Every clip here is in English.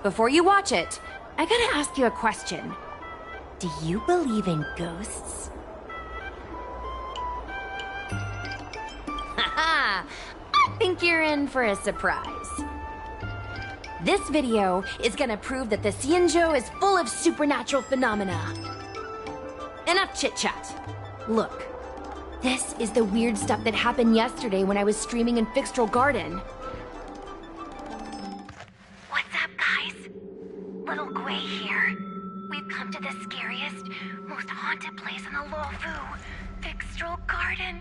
before you watch it, I gotta ask you a question. Do you believe in ghosts? Haha! I think you're in for a surprise. This video is gonna prove that the Xianzhou is full of supernatural phenomena. Enough chit-chat. Look, this is the weird stuff that happened yesterday when I was streaming in Fixtral Garden. What's up, guys? Little Gui here. We've come to the scariest, most haunted place in the Luofu, Fixtral Garden.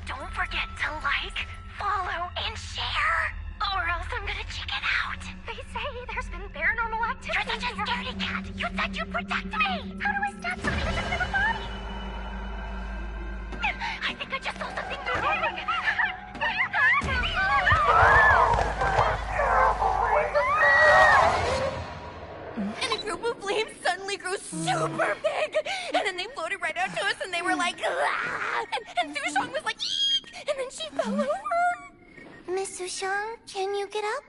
Don't forget to like, follow, and share, or else I'm gonna chicken out. They say there's been paranormal activity. You're such a scaredy cat. You said you'd protect me. How do I stab something that doesn't have a body? I think I just saw something moving. And a group of flames suddenly grew super big, and then they floated right out to us, and they were like, ah! And Sushong was like, eek! And then she fell over. Miss Sushang, can you get up?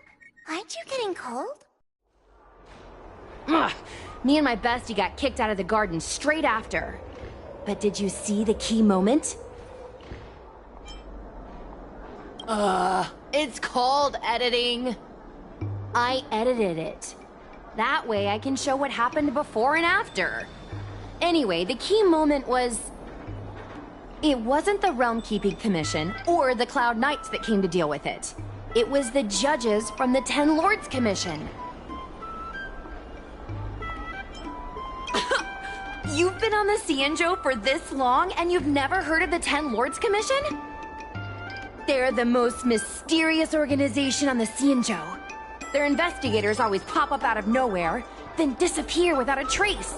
Aren't you getting cold? Ugh. Me and my bestie got kicked out of the garden straight after. But did you see the key moment? It's called editing. I edited it. That way I can show what happened before and after. Anyway, the key moment was... It wasn't the Realm Keeping Commission or the Cloud Knights that came to deal with it. It was the judges from the Ten Lords Commission. You've been on the Xianzhou for this long and you've never heard of the Ten Lords Commission? They're the most mysterious organization on the Xianzhou. Their investigators always pop up out of nowhere, then disappear without a trace.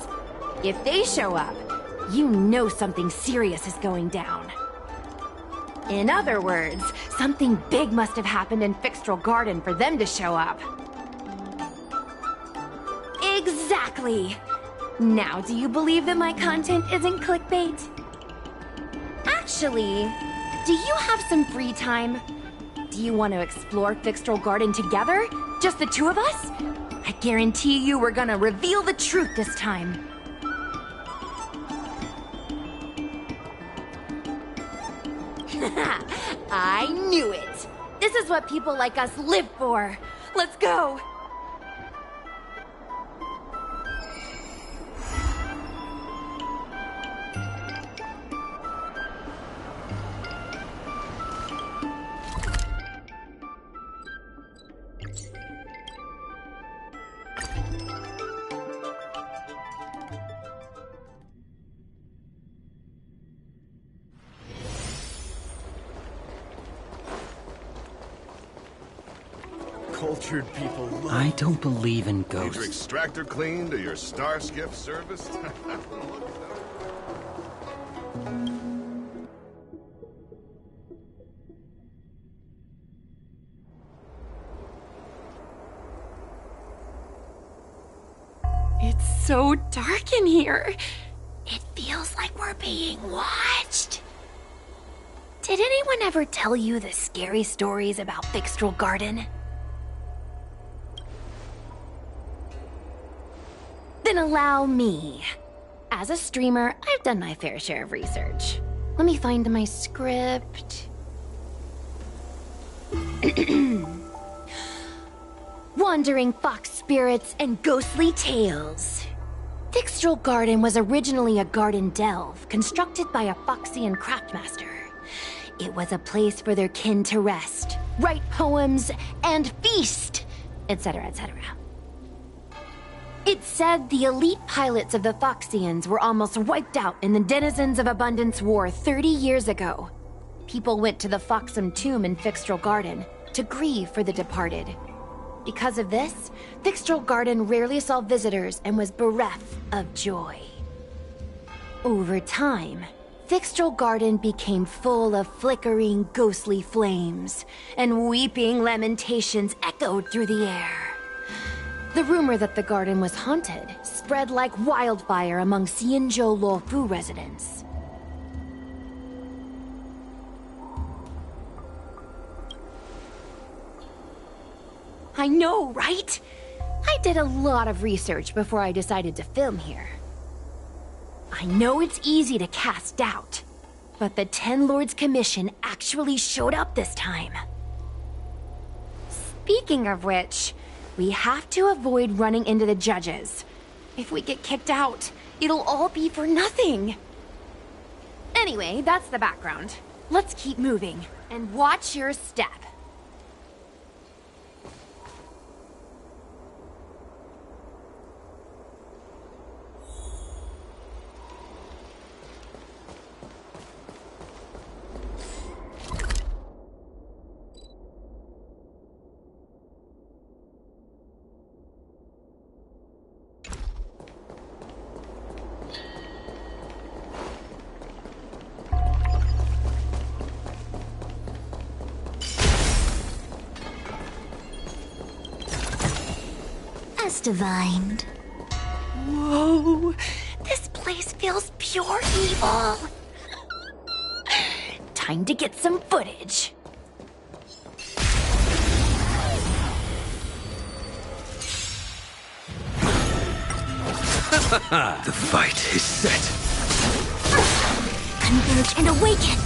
If they show up, you know something serious is going down. In other words, something big must have happened in Fixtral Garden for them to show up. Exactly! Now, do you believe that my content isn't clickbait? Actually, do you have some free time? Do you want to explore Fixtral Garden together? Just the two of us? I guarantee you we're gonna reveal the truth this time. I knew it! This is what people like us live for! Let's go! Cultured people love... I don't believe in Need your ghosts. extractor cleaned or your star skiff serviced? It's so dark in here. It feels like we're being watched. Did anyone ever tell you the scary stories about Fixtral Garden? Then allow me. As a streamer, I've done my fair share of research. Let me find my script. Wandering fox spirits and ghostly tales. Fixtral Garden was originally a garden delve constructed by a Foxian craftmaster. It was a place for their kin to rest, write poems, and feast, etc., etc. It said the elite pilots of the Foxians were almost wiped out in the Denizens of Abundance War 30 years ago. People went to the Foxum tomb in Fixtral Garden to grieve for the departed. Because of this, Fixtral Garden rarely saw visitors and was bereft of joy. Over time, Fixtral Garden became full of flickering, ghostly flames, and weeping lamentations echoed through the air. The rumor that the garden was haunted spread like wildfire among Xianzhou Luofu residents. I know, right? did a lot of research before I decided to film here. I know it's easy to cast doubt, but the Ten Lords Commission actually showed up this time. Speaking of which, we have to avoid running into the judges. If we get kicked out, it'll all be for nothing. Anyway, that's the background. Let's keep moving, and watch your step. Divined. Whoa, this place feels pure evil. Time to get some footage. The fight is set. Converge and awaken.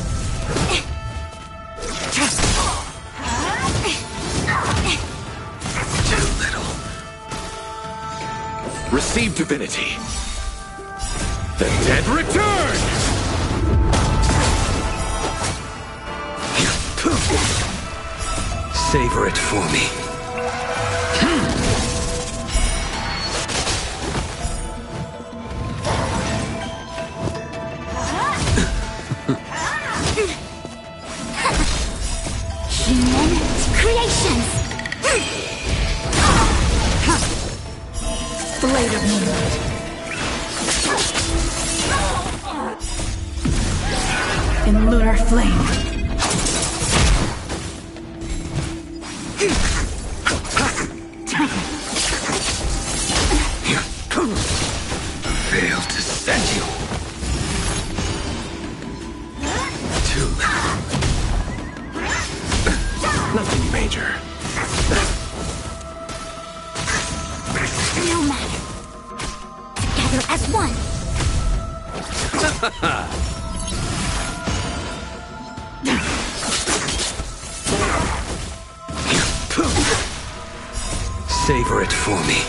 Too little. Receive divinity. The dead return! Savor it for me. Human creations. Blade of Moonlight. In lunar flame. Fail to set you. Too little. Nothing major. No matter. Together as one. Savor it for me.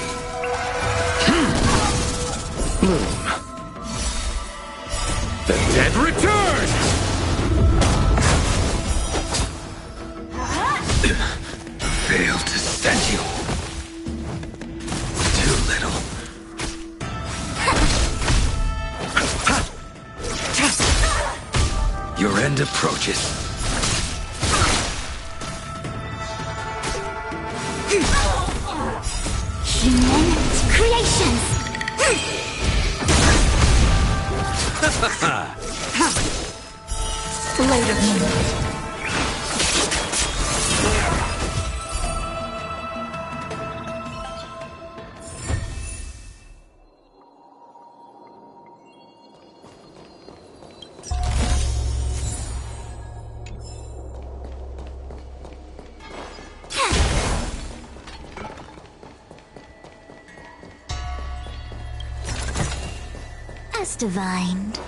Bloom. The dead return! Fail to set you. Too little. Your end approaches. Human creations. Blade of Moonlight. As divined.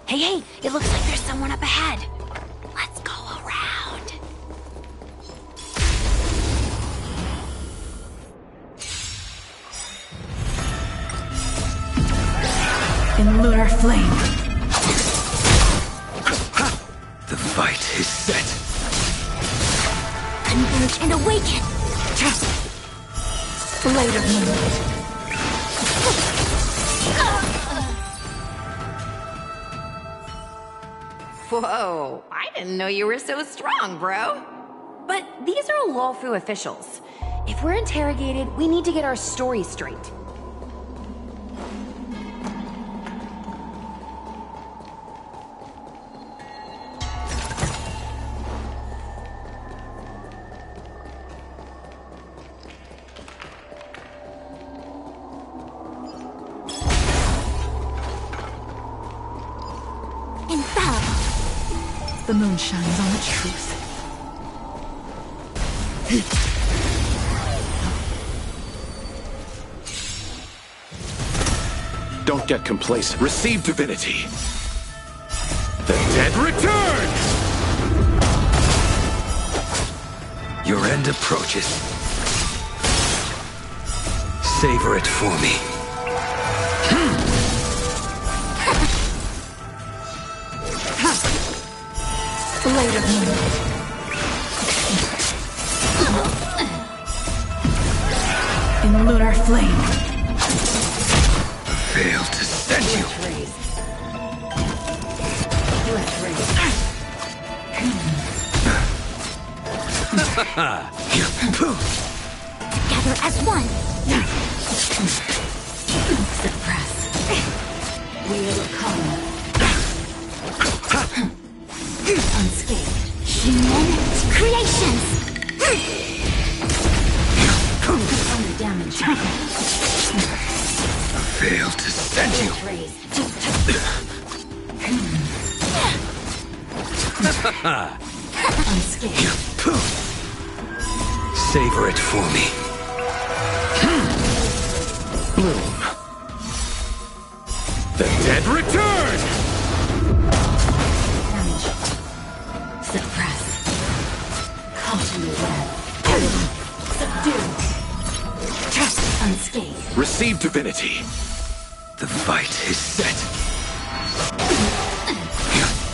Hey, it looks like there's someone up ahead. Let's go around. In lunar flame. The fight is set. Converge and awaken. Blade of Moonlight. Whoa, I didn't know you were so strong, bro. But these are Lawfu officials. If we're interrogated, we need to get our story straight. Infallible. The moon shines on the truth. Don't get complacent. Receive divinity. The dead return! Your end approaches. Savor it for me. Later. In the lunar flame. Fail to send you. Together as one. Suppress. Wheel of karma. Unscathed. Human creations. Under damage. Fail to send you. Unscathed. Savor it for me. Bloom. The dead return! Damage. Suppress. Caught in the web. Subdue. Unscathed. Receive divinity. The fight is set.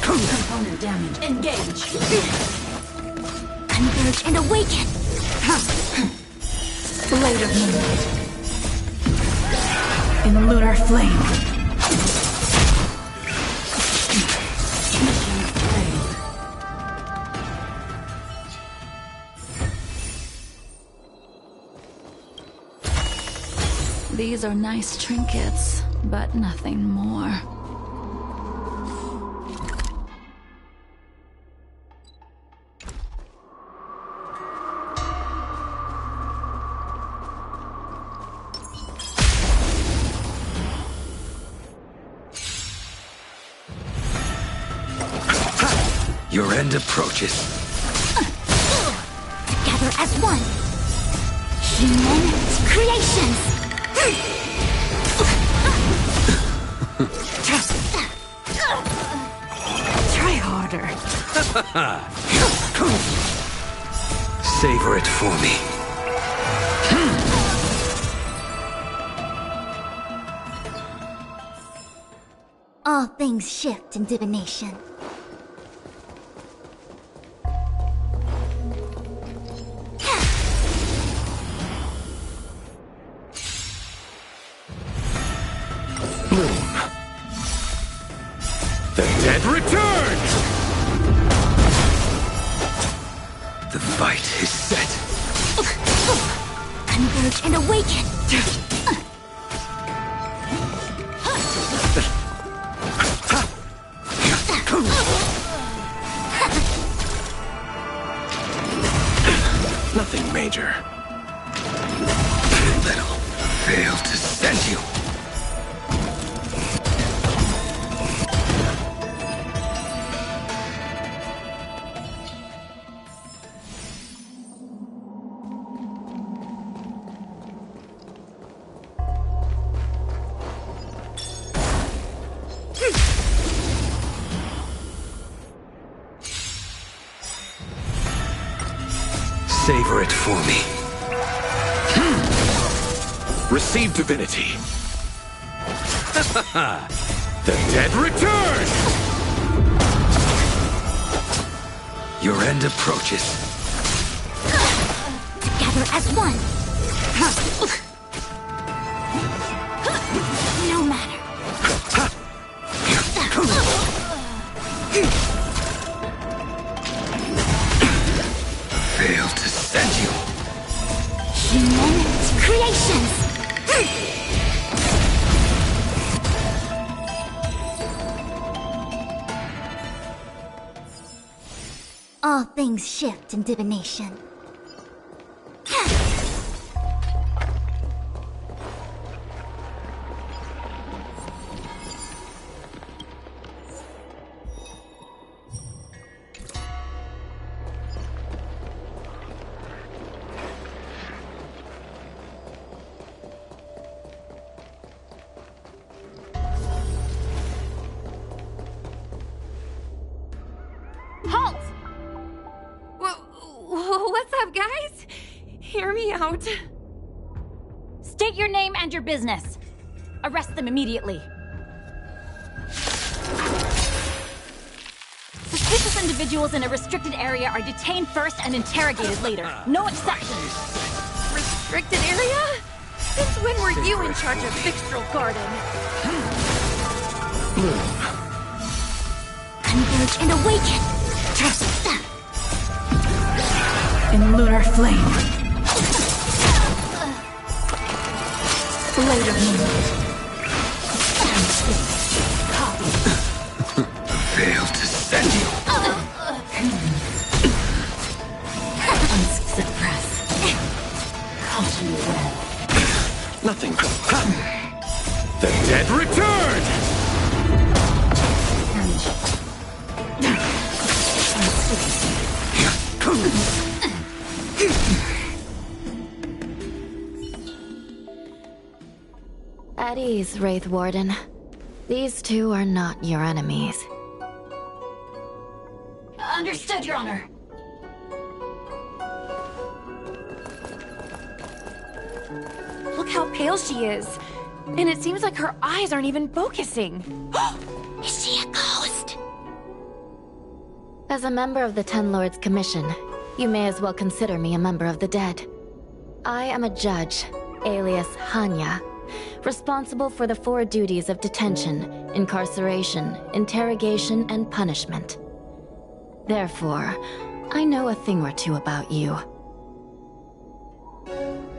Component damage. Engage. Converge and awaken. Blade of moonlight. In the lunar flame. These are nice trinkets, but nothing more. Your end approaches. Together as one. Human creations. Try harder. Savor it for me. All things shift in divination. Bloom. The dead return! The fight is set. Converge and awaken. Nothing major. Too little. Fail to send you. Savor it for me. Receive divinity. The dead return! Your end approaches. Together as one. No matter. Fail to send you. Human creations. All things shift in divination. Halt! What's up, guys? Hear me out. State your name and your business. Arrest them immediately. Suspicious individuals in a restricted area are detained first and interrogated later. No exceptions. Restricted area? Since when were you in charge of Fixtral Garden? Converge and awaken! Trust them! In lunar flame. Blade of moon. Fail to send you. Unsuppress. Caution well. Nothing. The dead return! At ease, Wraith Warden. These two are not your enemies. Understood, Your Honor. Look how pale she is. And it seems like her eyes aren't even focusing. Is she a ghost? As a member of the Ten Lords Commission, you may as well consider me a member of the dead. I am a judge, alias Hanya, responsible for the 4 duties of detention, incarceration, interrogation, and punishment. Therefore, I know a thing or two about you.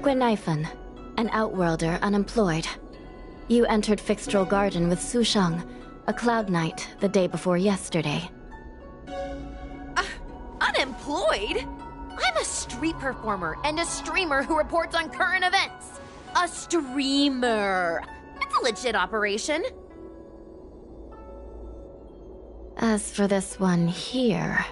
Gwenaifen, an Outworlder unemployed. You entered Fixtral Garden with Sushang, a Cloud Knight, the day before yesterday. Unemployed? I'm a street performer and a streamer who reports on current events. A streamer. It's a legit operation. As for this one here...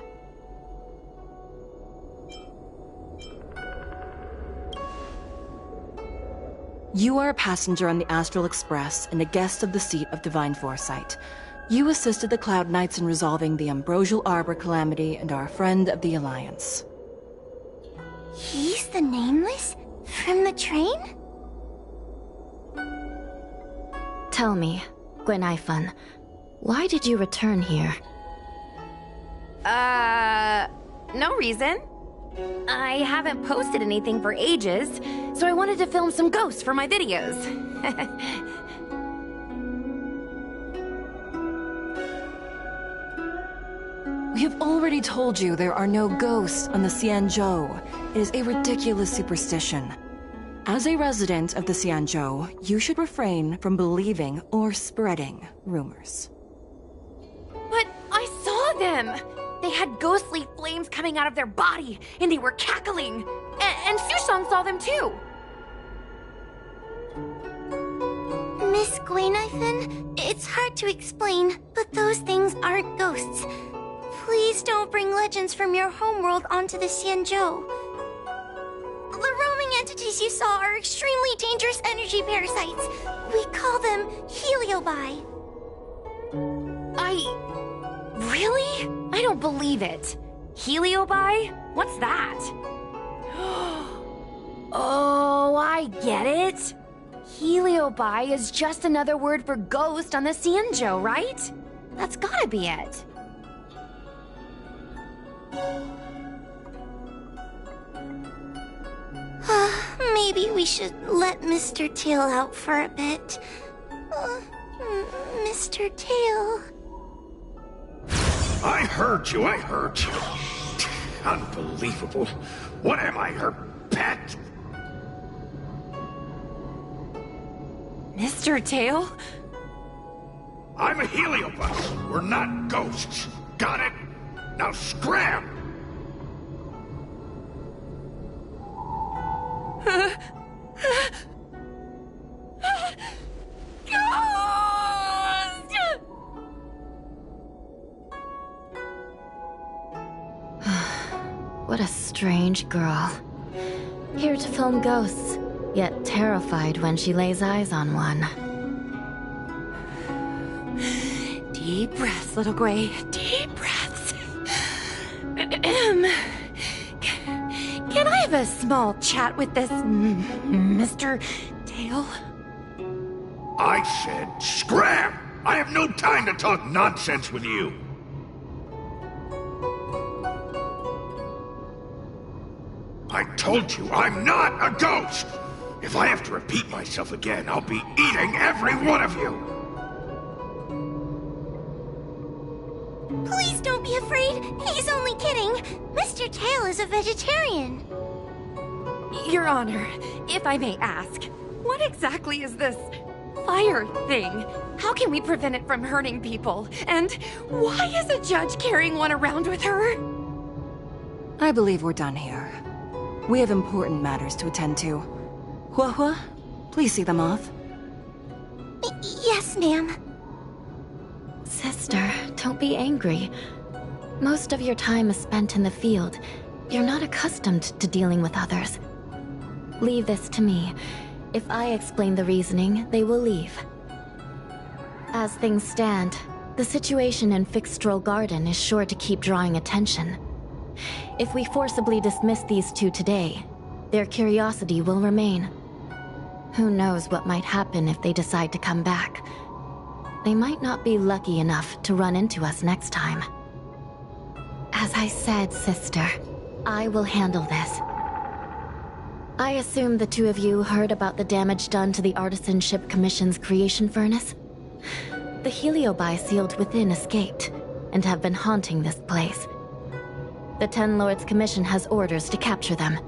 You are a passenger on the Astral Express and a guest of the seat of Divine Foresight. You assisted the Cloud Knights in resolving the Ambrosial Arbor calamity and are a friend of the Alliance. He's the Nameless? From the train? Tell me, Gwenaifen, why did you return here? No reason. I haven't posted anything for ages, so I wanted to film some ghosts for my videos. We have already told you there are no ghosts on the Xianzhou. It is a ridiculous superstition. As a resident of the Xianzhou, you should refrain from believing or spreading rumors. But I saw them! They had ghostly flames coming out of their body, and they were cackling! And Sushang saw them too! Miss Gwenaifen, it's hard to explain, but those things aren't ghosts. Please don't bring legends from your homeworld onto the Xianzhou. The roaming entities you saw are extremely dangerous energy parasites. We call them heliobi. Really? I don't believe it. Heliobi? What's that? Oh, I get it. Heliobi is just another word for ghost on the Xianzhou, right? That's gotta be it. Maybe we should let Mr. Tail out for a bit. Mr. Tail... I heard you. Unbelievable. What am I, her pet? Mr. Tail? I'm a heliobus. We're not ghosts. Got it? Now scram! What a strange girl. Here to film ghosts, yet terrified when she lays eyes on one. Deep breaths, little Gray. Deep breaths. Can I have a small chat with this Mr. Tail? I said scram! I have no time to talk nonsense with you. I told you, I'm not a ghost! If I have to repeat myself again, I'll be eating every one of you! Please don't be afraid. He's only kidding. Mr. Tail is a vegetarian. Your Honor, if I may ask, what exactly is this fire thing? How can we prevent it from hurting people? And why is a judge carrying one around with her? I believe we're done here. We have important matters to attend to. Hua, please see them off. Yes, ma'am. Sister, don't be angry. Most of your time is spent in the field. You're not accustomed to dealing with others. Leave this to me. If I explain the reasoning, they will leave. As things stand, the situation in Fixtral Garden is sure to keep drawing attention. If we forcibly dismiss these two today, their curiosity will remain. Who knows what might happen if they decide to come back. They might not be lucky enough to run into us next time. As I said, sister, I will handle this. I assume the two of you heard about the damage done to the Artisanship Commission's creation furnace? The Heliobi sealed within escaped, and have been haunting this place. The Ten Lords Commission has orders to capture them.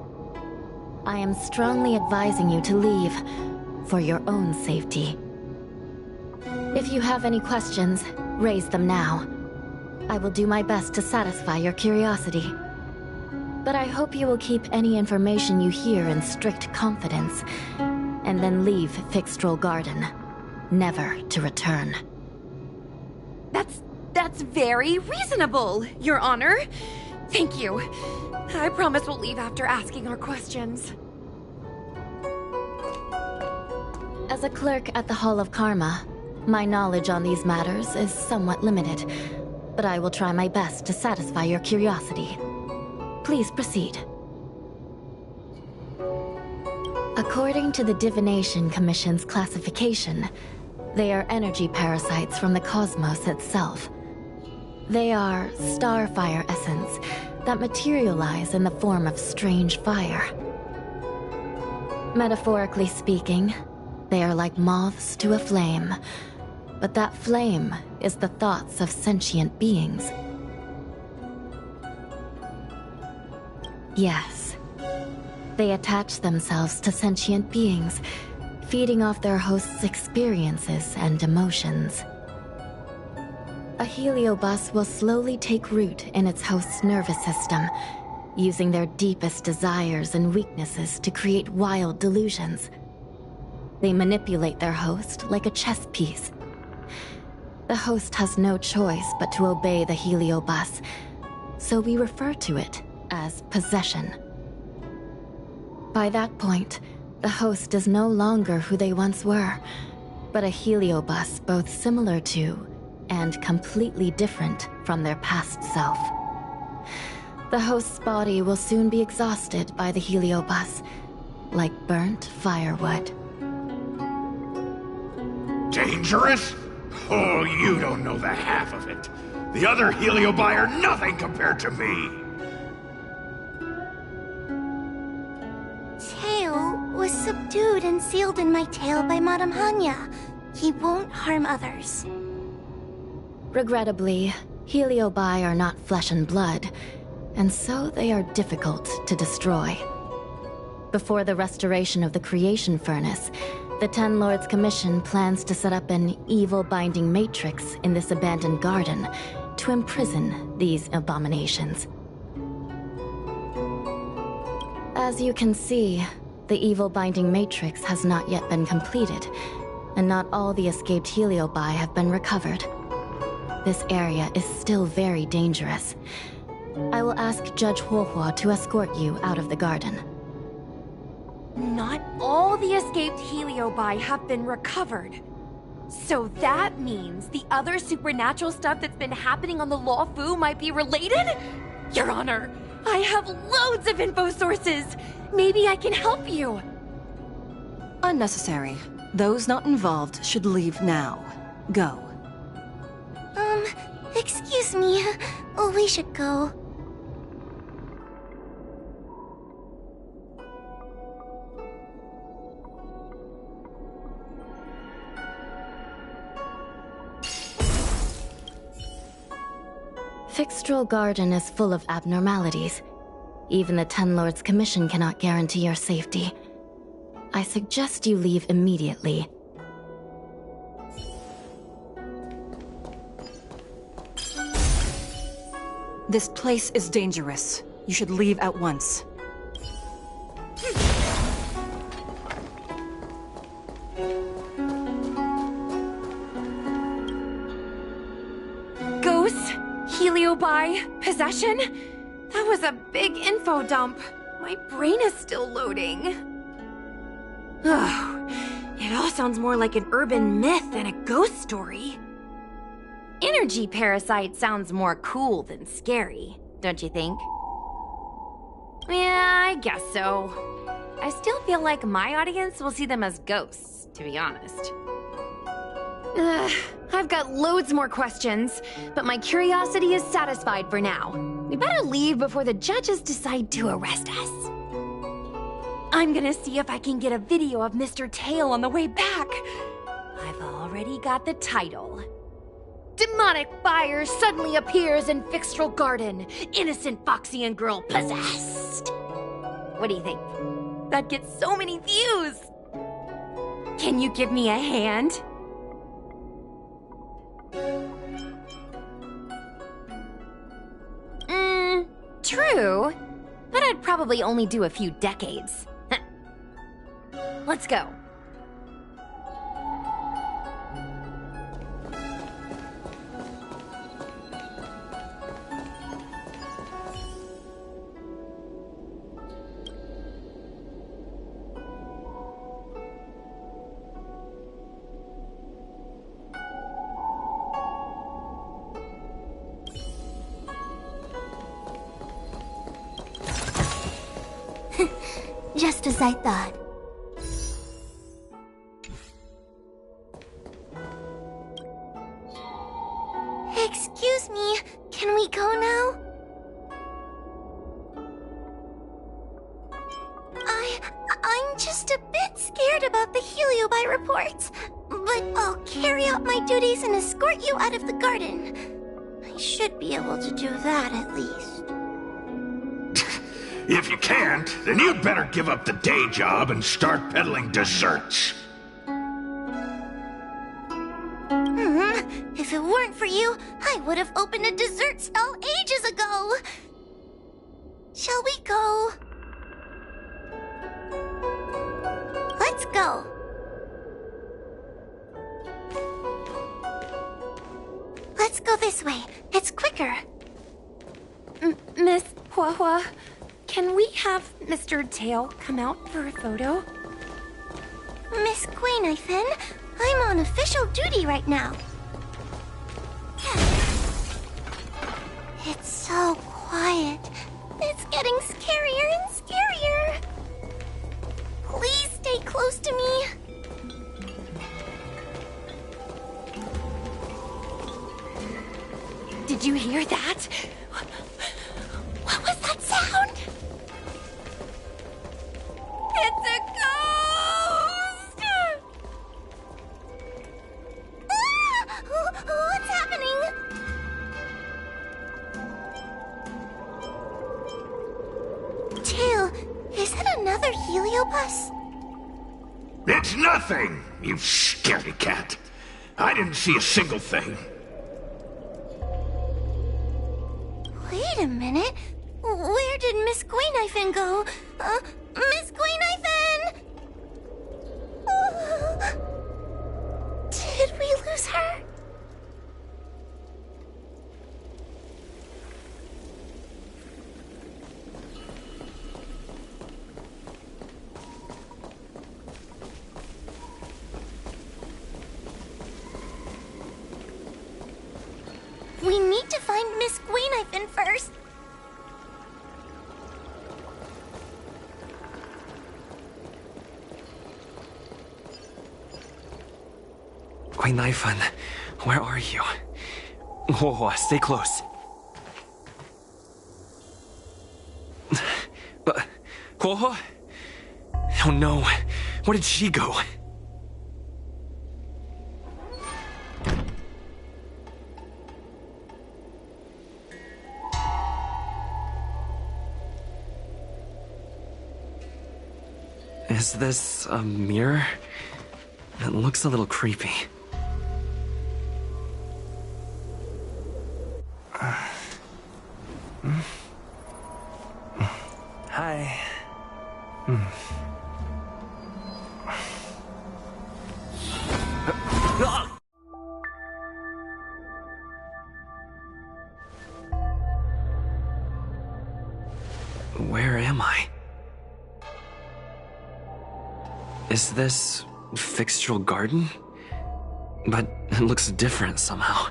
I am strongly advising you to leave, for your own safety. If you have any questions, raise them now. I will do my best to satisfy your curiosity. But I hope you will keep any information you hear in strict confidence, and then leave Fixtral Garden, never to return. That's very reasonable, Your Honor. Thank you. I promise we'll leave after asking our questions. As a clerk at the Hall of Karma, my knowledge on these matters is somewhat limited, but I will try my best to satisfy your curiosity. Please proceed. According to the Divination Commission's classification, they are energy parasites from the cosmos itself. They are starfire essence that materialize in the form of strange fire. Metaphorically speaking, they are like moths to a flame, but that flame is the thoughts of sentient beings. Yes. They attach themselves to sentient beings, feeding off their host's experiences and emotions. A heliobus will slowly take root in its host's nervous system, using their deepest desires and weaknesses to create wild delusions. They manipulate their host like a chess piece. The host has no choice but to obey the heliobus, so we refer to it as possession. By that point, the host is no longer who they once were, but a heliobus both similar to and completely different from their past self. The host's body will soon be exhausted by the heliobus, like burnt firewood. Dangerous? Oh, you don't know the half of it. The other Heliobi are nothing compared to me. Tail was subdued and sealed in my tail by Madame Hanya. He won't harm others. Regrettably, Heliobi are not flesh and blood, and so they are difficult to destroy. Before the restoration of the creation furnace, the Ten Lords Commission plans to set up an evil binding matrix in this abandoned garden to imprison these abominations. As you can see, the evil binding matrix has not yet been completed, and not all the escaped Heliobi have been recovered. This area is still very dangerous. I will ask Judge Huohua to escort you out of the garden. Not all the escaped Heliobi have been recovered. So that means the other supernatural stuff that's been happening on the Luofu might be related? Your Honor, I have loads of info sources. Maybe I can help you. Unnecessary. Those not involved should leave now. Go. Excuse me. We should go. Fixtral Garden is full of abnormalities. Even the Ten Lords Commission cannot guarantee your safety. I suggest you leave immediately. This place is dangerous. You should leave at once. Ghosts, heliobi, possession? That was a big info dump. My brain is still loading. Oh, it all sounds more like an urban myth than a ghost story. Energy parasite sounds more cool than scary, don't you think? Yeah, I guess so. I still feel like my audience will see them as ghosts, to be honest. I've got loads more questions, but my curiosity is satisfied for now. We better leave before the judges decide to arrest us. I'm gonna see if I can get a video of Mr. Tail on the way back. I've already got the title. Demonic fire suddenly appears in Fixtral Garden. Innocent Foxian girl possessed. What do you think? That gets so many views. Can you give me a hand? True. But I'd probably only do a few decades. Let's go. Just as I thought. Excuse me, can we go now? I'm just a bit scared about the heliobi reports, but I'll carry out my duties and escort you out of the garden. I should be able to do that at least. If you can't, then you'd better give up the day job and start peddling desserts. If it weren't for you, I would have opened a dessert stall ages ago. Shall we go? Let's go. Let's go this way. It's quicker. Miss Huahua, can we have Mr. Tail come out for a photo? Miss Guinevere, I'm on official duty right now. It's so quiet. It's getting scarier and scarier. Please stay close to me. Did you hear that? What was that sound? It's a ghost! What's happening? Tail, is that another heliobus? It's nothing, you scaredy cat. I didn't see a single thing. Wait a minute. Where did Miss Guinevere go? Miss Guinevere! Did we lose her? We need to find Miss Guinevere first. Naifan, where are you? Oh, stay close. But, oh no, where did she go? Is this a mirror? It looks a little creepy. Hi. Where am I? Is this Fixtural Garden? But it looks different somehow.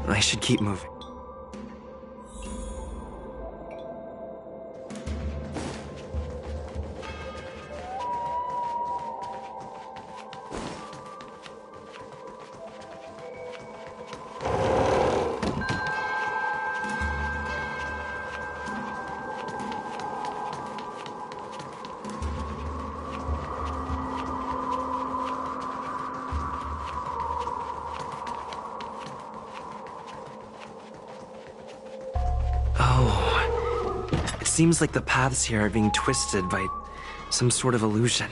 I should keep moving. Seems like the paths here are being twisted by some sort of illusion.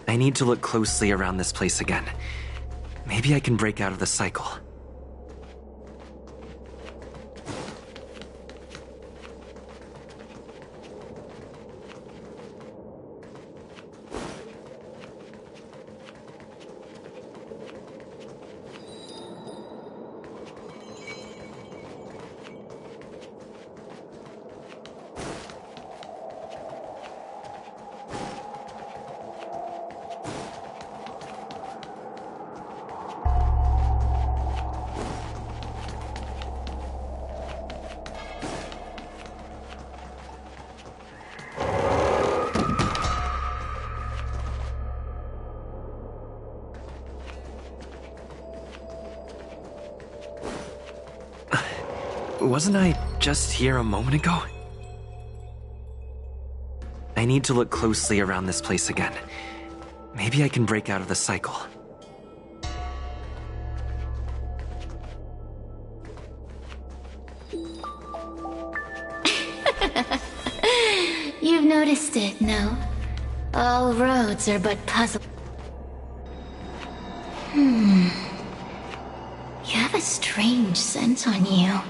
I need to look closely around this place again. Maybe I can break out of the cycle. Wasn't I just here a moment ago? I need to look closely around this place again. Maybe I can break out of the cycle. You've noticed it, no? All roads are but puzzles. You have a strange scent on you.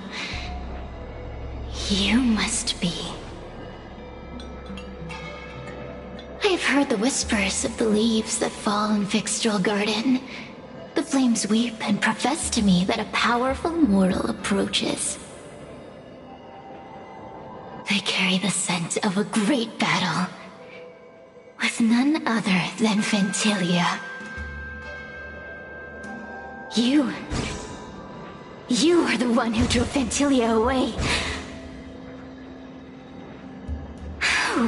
You must be. I have heard the whispers of the leaves that fall in Fixtural Garden. The flames weep and profess to me that a powerful mortal approaches. They carry the scent of a great battle, with none other than Ventilia. You are the one who drove Ventilia away.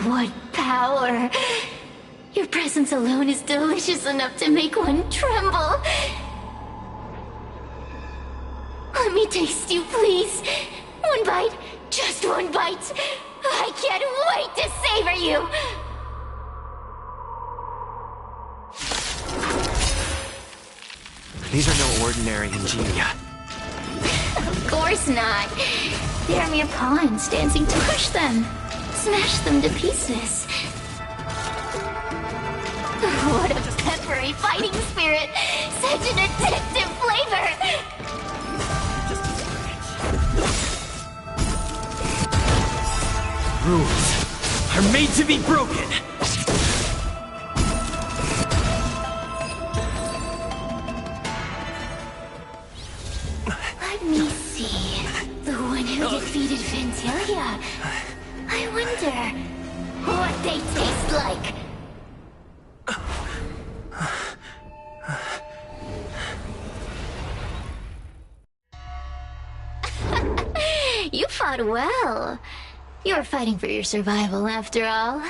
What power! Your presence alone is delicious enough to make one tremble. Let me taste you, please. One bite, just one bite. I can't wait to savor you. These are no ordinary ingenia. Of course not. They are mere pawns dancing to crush them. Smash them to pieces. What a peppery fighting spirit! Such an addictive flavor! Rules are made to be broken! Let me see. The one who defeated Ventilia. I wonder what they taste like. You fought well. You're fighting for your survival, after all.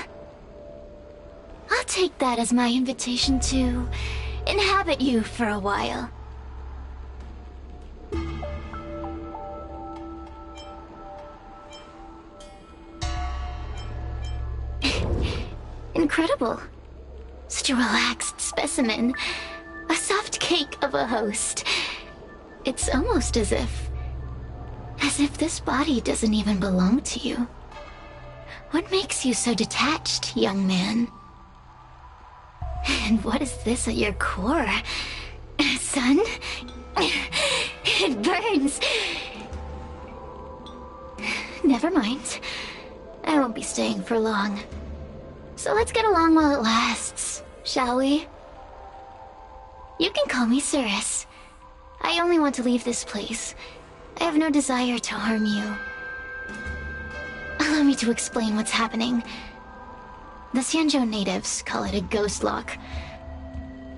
I'll take that as my invitation to inhabit you for a while. Incredible. Such a relaxed specimen. A soft cake of a host. It's almost as if this body doesn't even belong to you. What makes you so detached, young man? And what is this at your core? Son? It burns. Never mind. I won't be staying for long. So let's get along while it lasts, shall we? You can call me Cirrus. I only want to leave this place. I have no desire to harm you. Allow me to explain what's happening. The Xianzhou natives call it a ghost lock.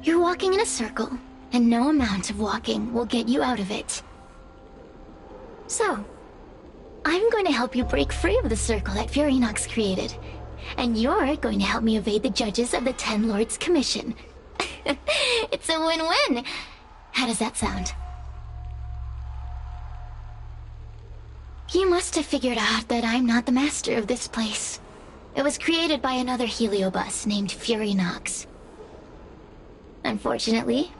You're walking in a circle, and no amount of walking will get you out of it. So, I'm going to help you break free of the circle that Furynox created. And you're going to help me evade the judges of the Ten Lords Commission. It's a win-win! How does that sound? You must have figured out that I'm not the master of this place. It was created by another Heliobus named Furynox. Unfortunately,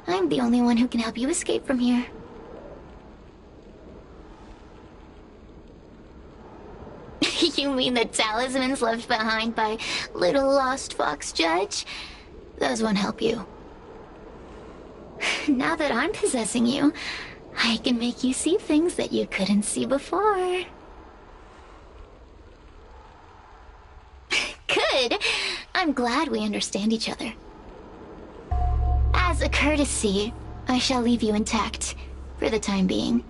I'm the only one who can help you escape from here. You mean the talismans left behind by little lost fox judge? Those won't help you. Now that I'm possessing you, I can make you see things that you couldn't see before. Good! I'm glad we understand each other. As a courtesy, I shall leave you intact, for the time being.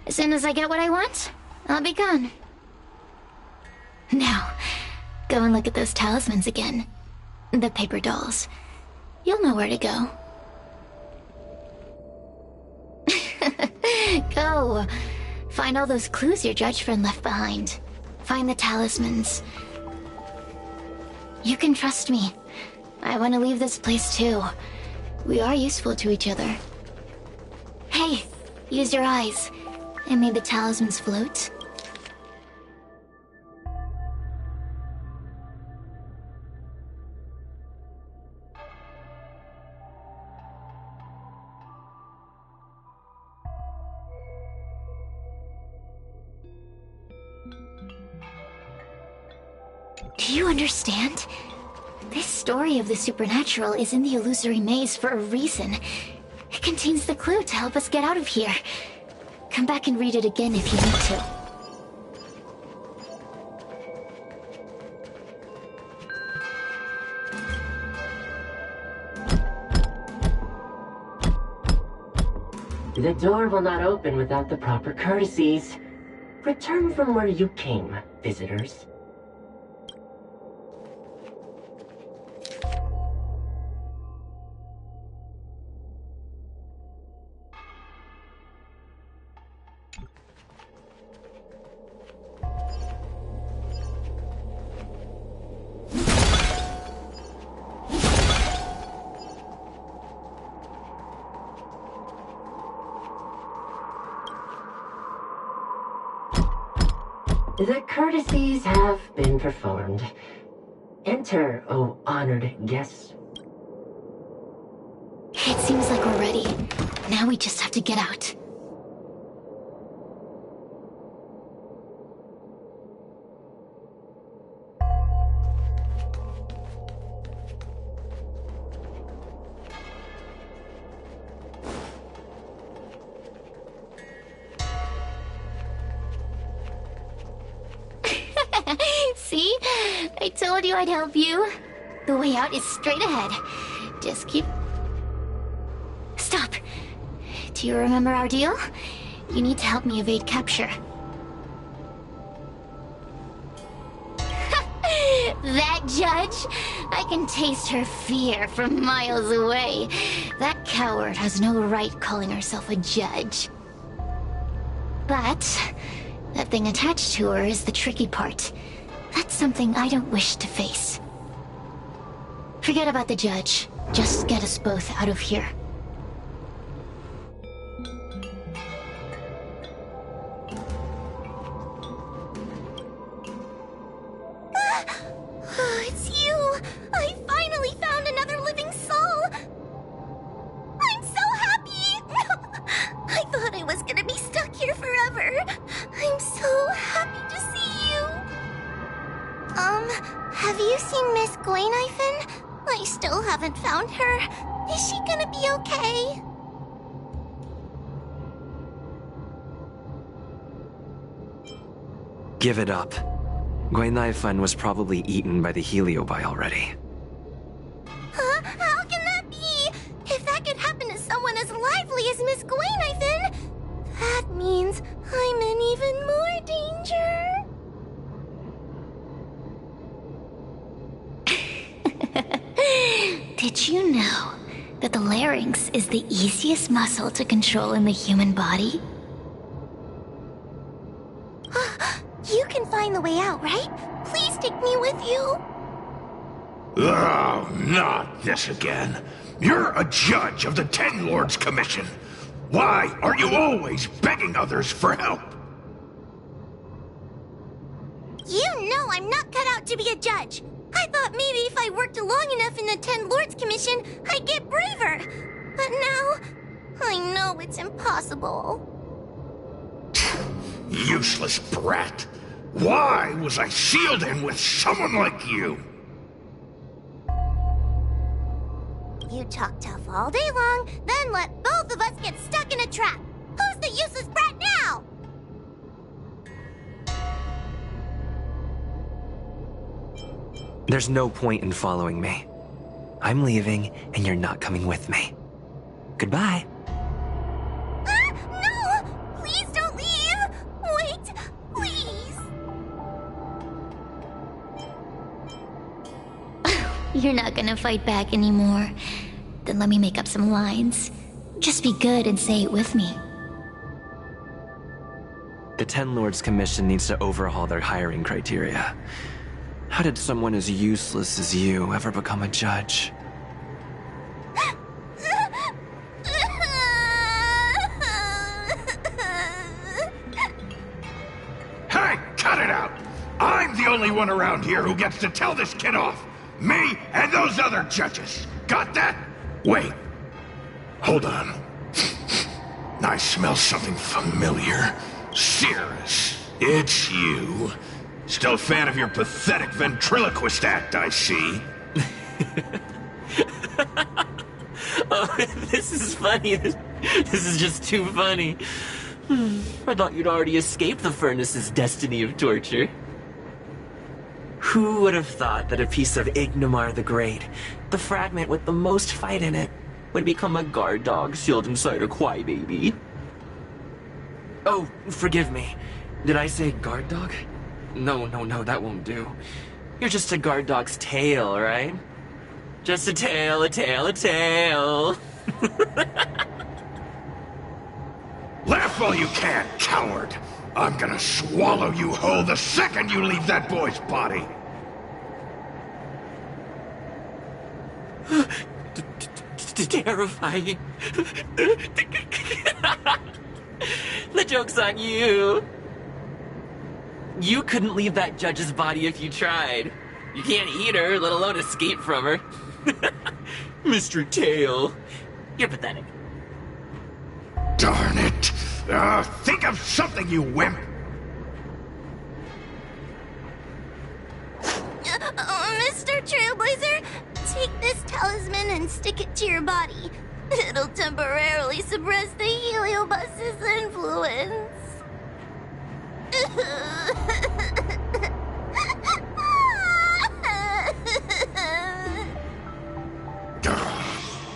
As soon as I get what I want, I'll be gone. Now, go and look at those talismans again. The paper dolls. You'll know where to go. Go! Find all those clues your judge friend left behind. Find the talismans. You can trust me. I want to leave this place too. We are useful to each other. Hey, use your eyes. I made the talismans float. Do you understand? This story of the supernatural is in the illusory maze for a reason. It contains the clue to help us get out of here. Come back and read it again if you need to. The door will not open without the proper courtesies. Return from where you came, visitors. The courtesies have been performed. Enter, O honored guests. It seems like we're ready. Now we just have to get out. See? I told you I'd help you. The way out is straight ahead. Just keep... Stop. Do you remember our deal? You need to help me evade capture. That judge? I can taste her fear from miles away. That coward has no right calling herself a judge. But that thing attached to her is the tricky part. That's something I don't wish to face. Forget about the judge. Just get us both out of here. It's you! I finally found another living soul! I'm so happy! I thought I was gonna be stuck here forever. I'm so happy to see you. Have you seen Miss Gwaynifin? I still haven't found her. Is she gonna be okay? Give it up. Gwaynifin was probably eaten by the heliobi already. Huh? How can that be? If that could happen to someone as lively as Miss Gwaynifin, that means I'm in even more danger. Did you know that the larynx is the easiest muscle to control in the human body? You can find the way out, right? Please take me with you. Oh, not this again. You're a judge of the Ten Lords Commission. Why are you always begging others for help? You know I'm not cut out to be a judge. I thought maybe if I worked long enough in the Ten Lords Commission, I'd get braver. But now, I know it's impossible. Useless brat. Why was I sealed in with someone like you? You talk tough all day long, then let both of us get stuck in a trap. Who's the useless brat now? There's no point in following me. I'm leaving, and you're not coming with me. Goodbye. No! Please don't leave! Wait, please! You're not gonna fight back anymore. Then let me make up some lines. Just be good and say it with me. The Ten Lords Commission needs to overhaul their hiring criteria. How did someone as useless as you ever become a judge? Hey, cut it out! I'm the only one around here who gets to tell this kid off. Me and those other judges. Got that? Wait. Hold on. I smell something familiar. Cirrus, it's you. Still a fan of your pathetic ventriloquist act, I see. Oh, this is funny. This is just too funny. I thought you'd already escaped the furnace's destiny of torture. Who would have thought that a piece of Ignomar the Great, the fragment with the most fight in it, would become a guard dog sealed inside a crybaby? Oh, forgive me. Did I say guard dog? No, that won't do. You're just a guard dog's tail, right? Just a tail, a tail, a tail. Laugh all you can, coward. I'm gonna swallow you whole the second you leave that boy's body. Terrifying. The joke's on you. You couldn't leave that judge's body if you tried. You can't eat her, let alone escape from her. Mr. Tail, you're pathetic. Darn it. Think of something, you wimp. Mr. Trailblazer, take this talisman and stick it to your body. It'll temporarily suppress the heliobus's influence.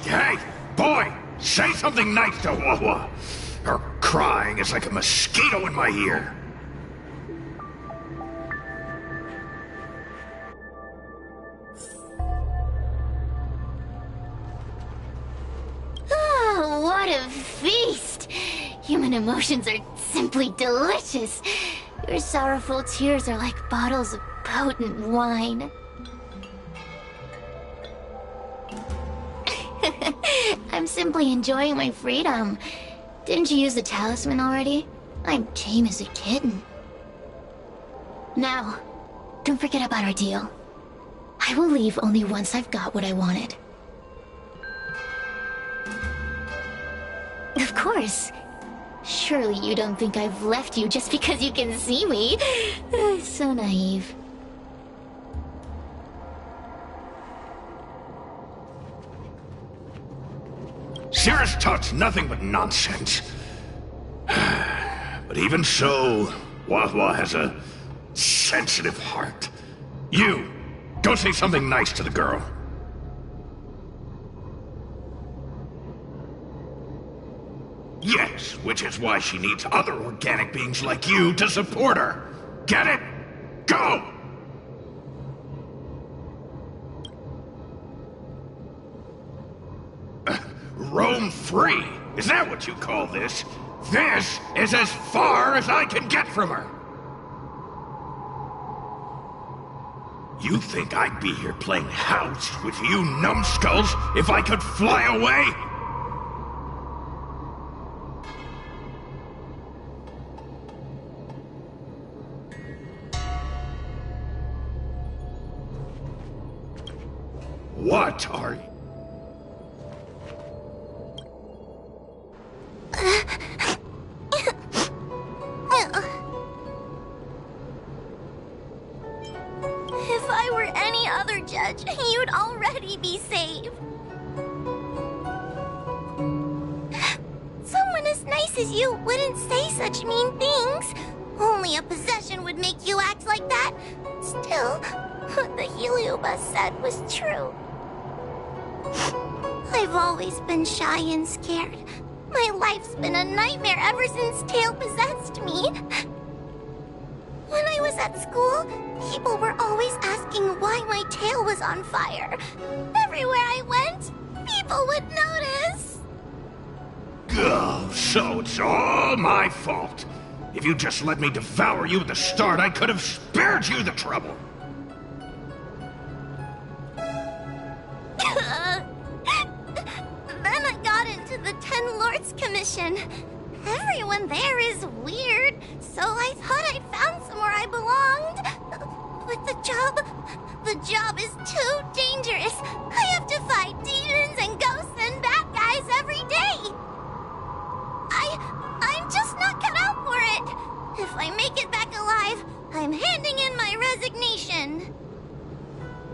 Hey, boy, say something nice to Wawa. Her crying is like a mosquito in my ear. Oh, what a feast! Human emotions are simply delicious. Your sorrowful tears are like bottles of potent wine. I'm simply enjoying my freedom. Didn't you use the talisman already? I'm tame as a kitten. Now, don't forget about our deal. I will leave only once I've got what I wanted. Of course. Surely you don't think I've left you just because you can see me. So naive. Cirrus talks nothing but nonsense. But even so, Wahwa has a sensitive heart. You, go say something nice to the girl. Yes, which is why she needs other organic beings like you to support her. Get it? Go! Roam free? Is that what you call this? This is as far as I can get from her. You think I'd be here playing house with you numbskulls if I could fly away? What are you? If I were any other judge, you'd already be saved. Someone as nice as you wouldn't say such mean things. Only a possession would make you act like that. Still, what the Heliobus said was true. I've always been shy and scared. My life's been a nightmare ever since Tail possessed me. When I was at school, people were always asking why my tail was on fire. Everywhere I went, people would notice. Oh, so it's all my fault. If you just let me devour you at the start, I could have spared you the trouble. Then I got into the 10 Lords Commission. Everyone there is weird, so I thought I'd found somewhere I belonged. But the job is too dangerous. I have to fight demons and ghosts and bad guys every day. I'm just not cut out for it. If I make it back alive, I'm handing in my resignation.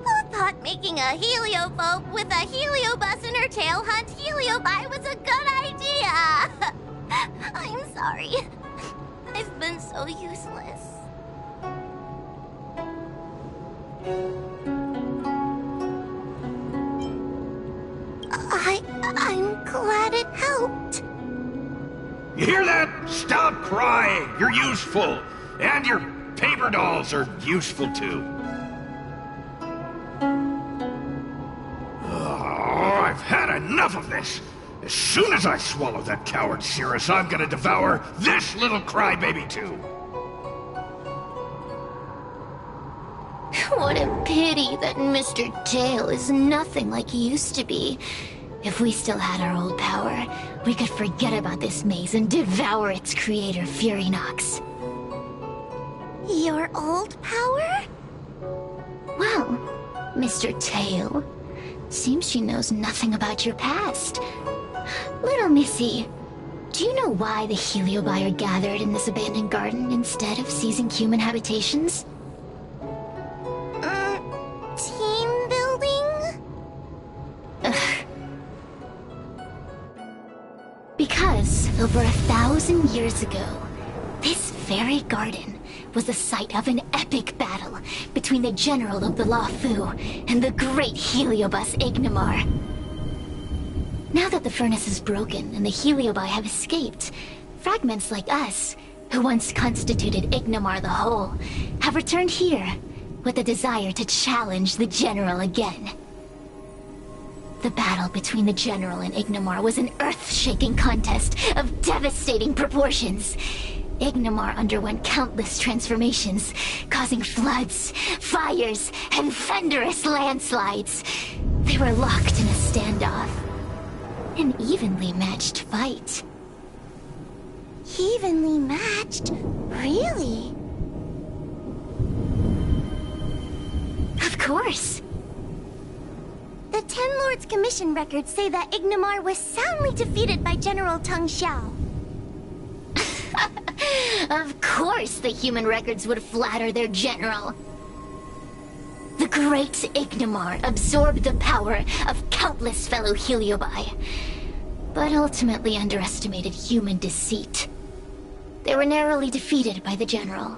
Who thought making a heliophobe with a heliobus in her tail hunt heliobi was a good idea? I'm sorry. I've been so useless. I'm glad it helped. You hear that? Stop crying. You're useful. And your paper dolls are useful too. Oh, I've had enough of this. As soon as I swallow that coward Cirrus, I'm gonna devour this little crybaby too. What a pity that Mr. Tail is nothing like he used to be. If we still had our old power, we could forget about this maze and devour its creator, Furynox. Your old power? Well, Mr. Tail, seems she knows nothing about your past. Little Missy, do you know why the Heliobi are gathered in this abandoned garden instead of seizing human habitations? Team building? Because over 1,000 years ago, this very garden was the site of an epic battle between the general of the Luofu and the great Heliobus Ignimar. Now that the furnace is broken and the Heliobi have escaped, fragments like us, who once constituted Ignimar the Whole, have returned here with a desire to challenge the general again. The battle between the general and Ignimar was an earth-shaking contest of devastating proportions. Ignimar underwent countless transformations, causing floods, fires, and thunderous landslides. They were locked in a standoff. An evenly matched fight. Evenly matched? Really? Of course. The Ten Lords Commission records say that Ignimar was soundly defeated by General Teng Xiao. Of course the human records would flatter their general. The great Ignimar absorbed the power of countless fellow Heliobi, but ultimately underestimated human deceit. They were narrowly defeated by the general.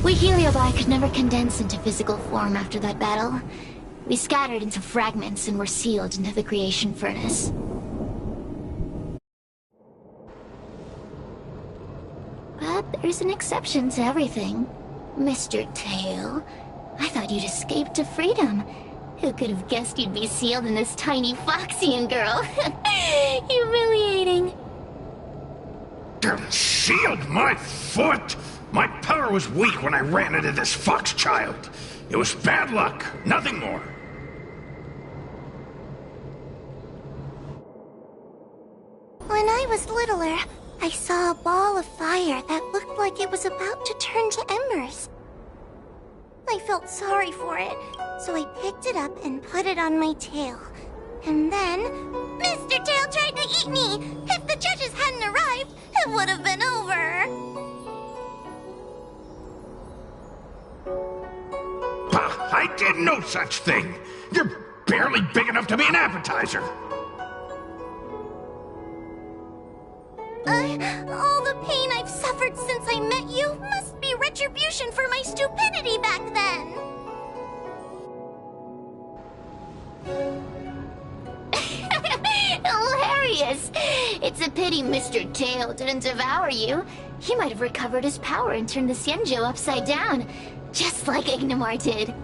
We Heliobi could never condense into physical form after that battle. We scattered into fragments and were sealed into the creation furnace. But there's an exception to everything. Mr. Tail, I thought you'd escaped to freedom. Who could have guessed you'd be sealed in this tiny Foxian girl? Humiliating. Sealed my foot? My power was weak when I ran into this fox child. It was bad luck, nothing more. When I was littler, I saw a ball of fire that looked like it was about to turn to embers. I felt sorry for it, so I picked it up and put it on my tail. And then, Mr. Tail tried to eat me! If the judges hadn't arrived, it would have been over! Bah, I did no such thing! You're barely big enough to be an appetizer! All the pain I've suffered since I met you must be retribution for my stupidity back then! Hilarious! It's a pity Mr. Tail didn't devour you. He might have recovered his power and turned the Xianzhou upside down, just like Ignimar did.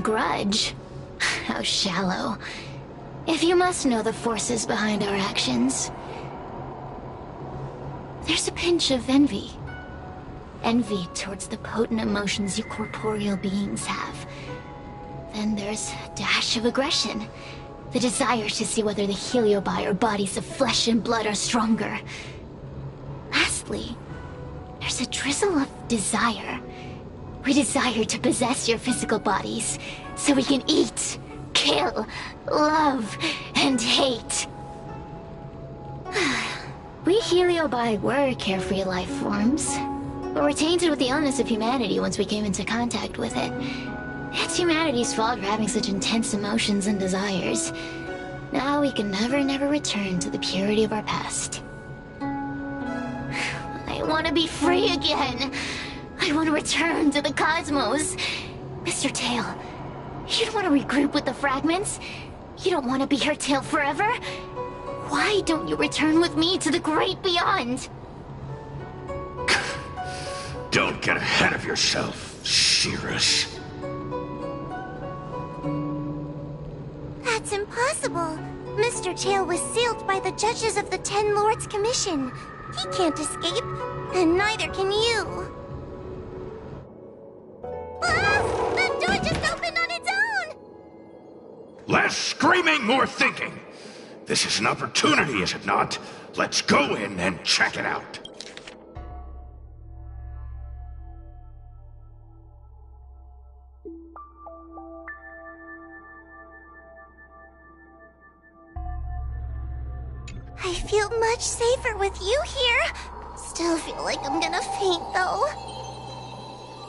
Grudge? How shallow. If you must know the forces behind our actions, there's a pinch of envy. Envy towards the potent emotions you corporeal beings have. Then there's a dash of aggression. The desire to see whether the Heliobi or bodies of flesh and blood are stronger. Lastly, there's a drizzle of desire. We desire to possess your physical bodies, so we can eat, kill, love, and hate. We Heliobi were carefree life forms, but were tainted with the illness of humanity once we came into contact with it. It's humanity's fault for having such intense emotions and desires. Now we can never return to the purity of our past. I want to be free again. I want to return to the cosmos. Mr. Tail, you don't want to regroup with the fragments? You don't want to be her tail forever? Why don't you return with me to the great beyond? Don't get ahead of yourself, Cirrus. That's impossible. Mr. Tail was sealed by the judges of the Ten Lords Commission. He can't escape, and neither can you. Ah! The door just opened on its own! Less screaming, more thinking. This is an opportunity, is it not? Let's go in and check it out. I feel much safer with you here. Still feel like I'm gonna faint, though.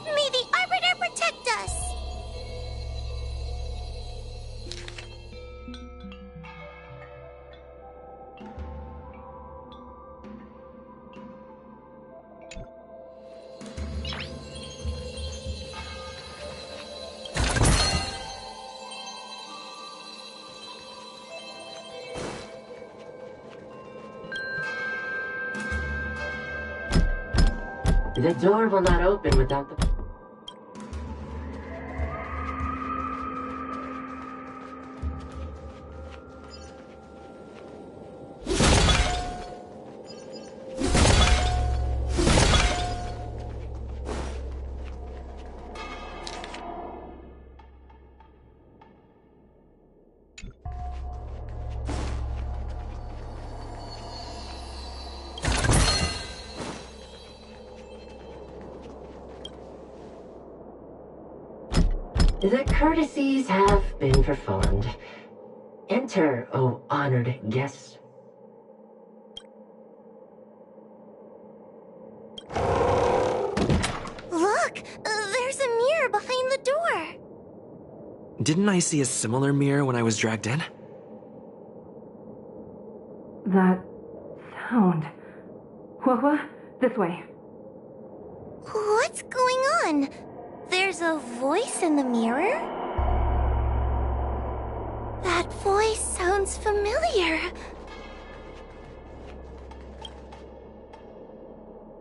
May the Arbiter protect us! The door will not open without the... The courtesies have been performed. Enter, O honored guests. Look! There's a mirror behind the door! Didn't I see a similar mirror when I was dragged in? That sound. Hua, this way. What's going on? There's a voice in the mirror? That voice sounds familiar.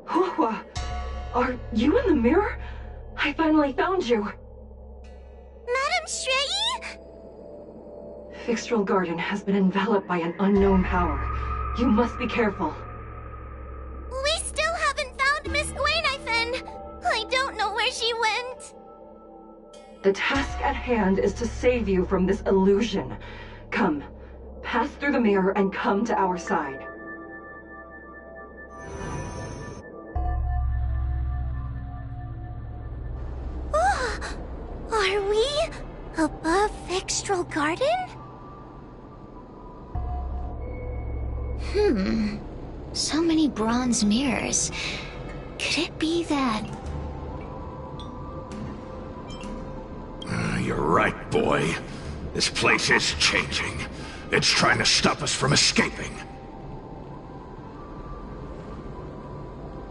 Hua, are you in the mirror? I finally found you. Madam Shrei? Fixtral Garden has been enveloped by an unknown power. You must be careful. We still haven't found Miss Gwainifin. I don't know where she went. The task at hand is to save you from this illusion. Come, pass through the mirror and come to our side. Oh, are we above Fixtral Garden? So many bronze mirrors. Could it be that... You're right, boy. This place is changing. It's trying to stop us from escaping.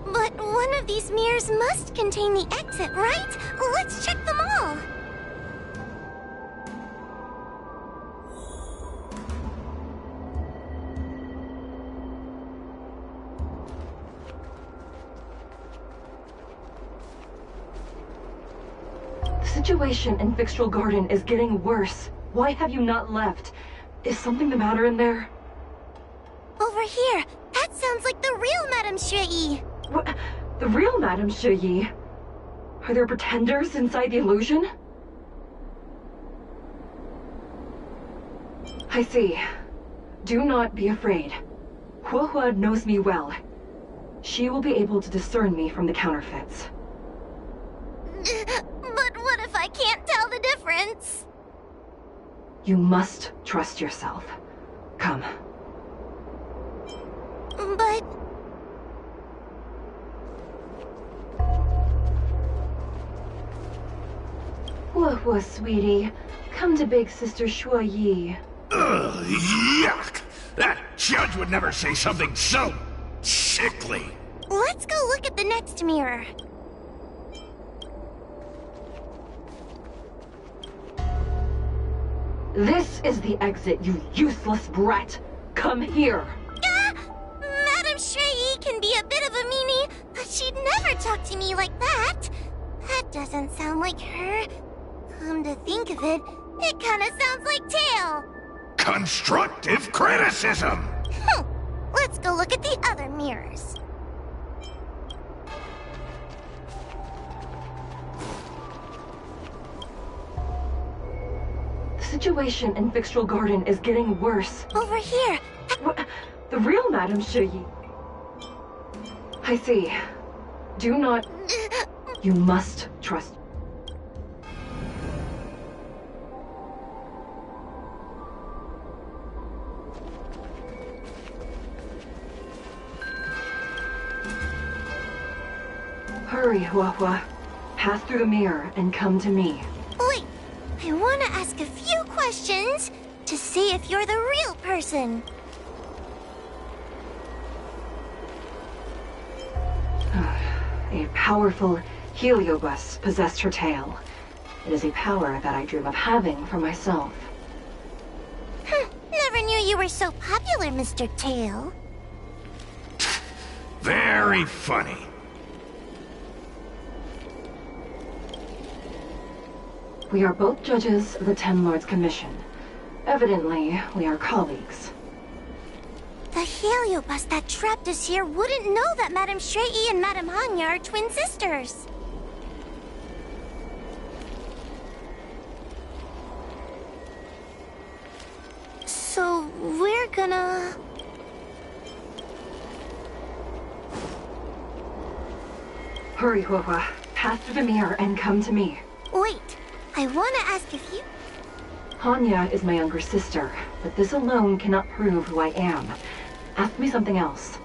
But one of these mirrors must contain the exit, right? Let's check them all. The situation in Fixtral Garden is getting worse. Why have you not left? Is something the matter in there? Over here. That sounds like the real Madame Shrei. What? The real Madame Shrei? Are there pretenders inside the illusion? I see. Do not be afraid. Hua knows me well. She will be able to discern me from the counterfeits. But what if I can't tell the difference? You must trust yourself. Come. But... Hua, sweetie. Come to Big Sister Shuoyi. Ugh, yuck! That judge would never say something so sickly. Let's go look at the next mirror. This is the exit, you useless brat! Come here! Madame Shrei can be a bit of a meanie, but she'd never talk to me like that. That doesn't sound like her. Come to think of it, it kinda sounds like Tail. Constructive criticism! Let's go look at the other mirrors. The situation in Fixtral Garden is getting worse. Over here! What? The real Madame Shrei? I see. Do not... You must trust... Hurry, Hua. Pass through the mirror and come to me. Wait, I want to ask a few questions to see if you're the real person. A powerful heliobus possessed her tail. It is a power that I dream of having for myself. Never knew you were so popular, Mr. Tail. Very funny. We are both judges of the Ten Lords Commission. Evidently, we are colleagues. The heliobus that trapped us here wouldn't know that Madame Shrei and Madame Hanya are twin sisters. So, we're gonna... Hurry, Hua. Pass through the mirror and come to me. Wait, I wanna ask if you... Hanya is my younger sister, but this alone cannot prove who I am. Ask me something else.